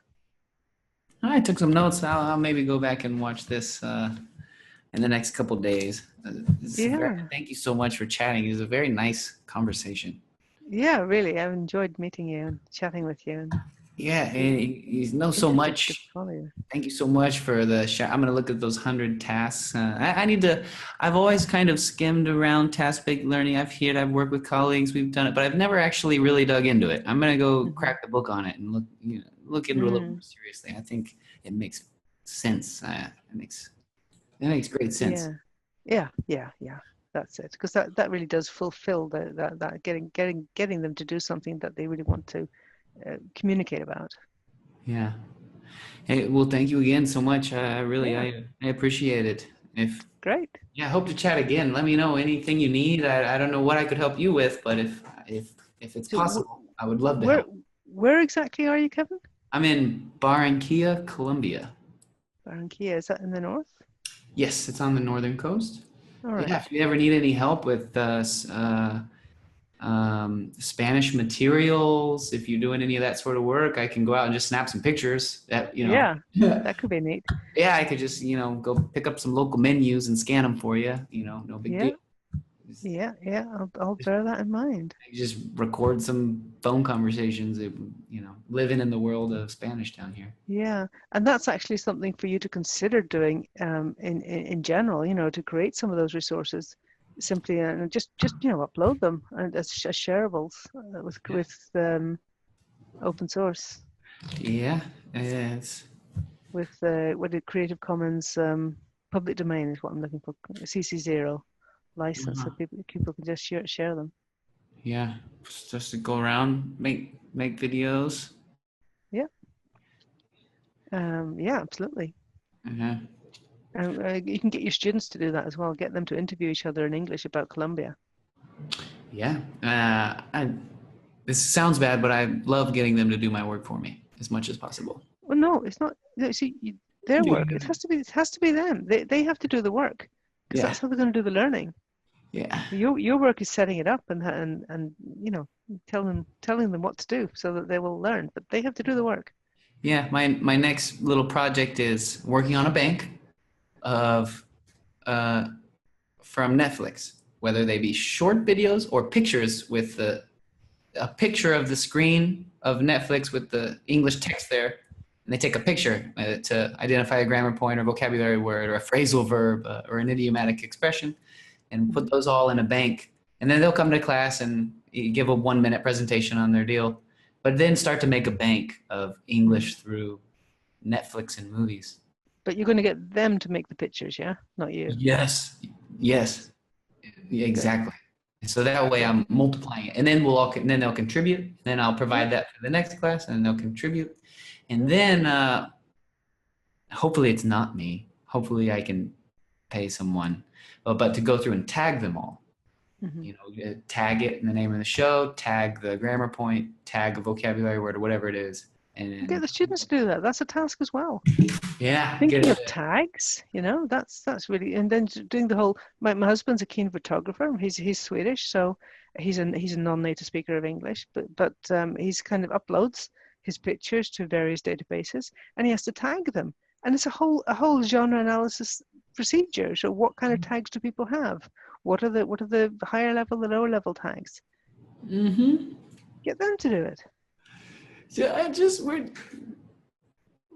I took some notes. I'll maybe go back and watch this in the next couple days. Yeah. Thank you so much for chatting. It was a very nice conversation. Yeah, really. I've enjoyed meeting you and chatting with you. And Yeah, and you know so interesting to much. follow you. Thank you so much for the share. I'm going to look at those 100 tasks. I need to, I've always kind of skimmed around task-based learning. I've worked with colleagues, we've done it, but I've never actually really dug into it. I'm going to go crack the book on it and look into it a little more seriously. I think it makes sense. It makes great sense. Yeah. That's it. Because that really does fulfill that getting them to do something that they really want to communicate about. Yeah. Hey, well, thank you again so much. Yeah. I appreciate it. Great. Yeah, I hope to chat again. Let me know anything you need. I don't know what I could help you with, but if it's So possible, I would love to where help. where exactly are you, Kevin? I'm in Barranquilla, Colombia. Barranquilla, is that in the north? Yes, it's on the northern coast. All Yeah, right. if you ever need any help with Spanish materials, if you're doing any of that sort of work, I can go out and just snap some pictures. Yeah, that could be neat. Yeah, I could just go pick up some local menus and scan them for you. No big Yeah, deal. yeah. I'll bear that in mind. Just record some phone conversations. Living in the world of Spanish down here. Yeah, and that's actually something for you to consider doing in general, to create some of those resources simply and just upload them and as shareables with open source Yeah, it's with what the Creative Commons public domain is what I'm looking for, CC0 license, so people can just share them. yeah, just to go around make videos. Yeah. Yeah, absolutely. Uh-huh. You can get your students to do that as well. Get them to interview each other in English about Colombia. Yeah, this sounds bad, but I love getting them to do my work for me as much as possible. Well, no, it's not. See, their work. It has to be them. They have to do the work because that's how they're going to do the learning. Yeah. Your work is setting it up and telling them what to do so that they will learn. But they have to do the work. Yeah, my next little project is working on a bank of from Netflix, whether they be short videos or pictures with a picture of the screen of Netflix with the English text there, and they take a picture to identify a grammar point or vocabulary word or a phrasal verb or an idiomatic expression, and put those all in a bank. And then they'll come to class and give a 1-minute presentation on their deal, but then start to make a bank of English through Netflix and movies. But you're going to get them to make the pictures, yeah, not you. Yes, yeah, exactly. So that way I'm multiplying it, and then then they'll contribute. And then I'll provide that for the next class, and they'll contribute. And then hopefully it's not me. Hopefully I can pay someone, but to go through and tag them all. Tag it in the name of the show, tag the grammar point, tag a vocabulary word or whatever it is, and Get the students to do that. That's a task as well. Yeah, thinking of tags, that's really, and then doing the whole. My husband's a keen photographer. He's Swedish, so he's a non-native speaker of English, but he's kind of uploads his pictures to various databases, and he has to tag them, and it's a whole genre analysis procedure. So what kind of tags do people have? What are the higher level, the lower level tags? Get them to do it. Yeah,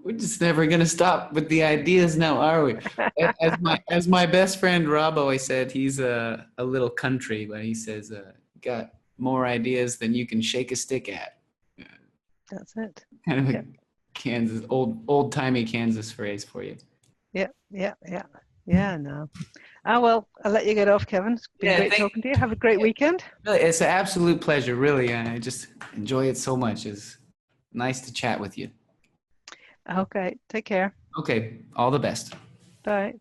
we're just never gonna stop with the ideas now, are we? As my best friend Rob always said, he's a little country, but he says, got more ideas than you can shake a stick at. That's it. Kind of a Kansas, old timey Kansas phrase for you. Yeah, no. Well, I'll let you get off, Kevin. It's been great talking to you. Have a great weekend. Really, it's an absolute pleasure, really. I just enjoy it so much. It's Nice to chat with you. Okay, take care. Okay, all the best. Bye.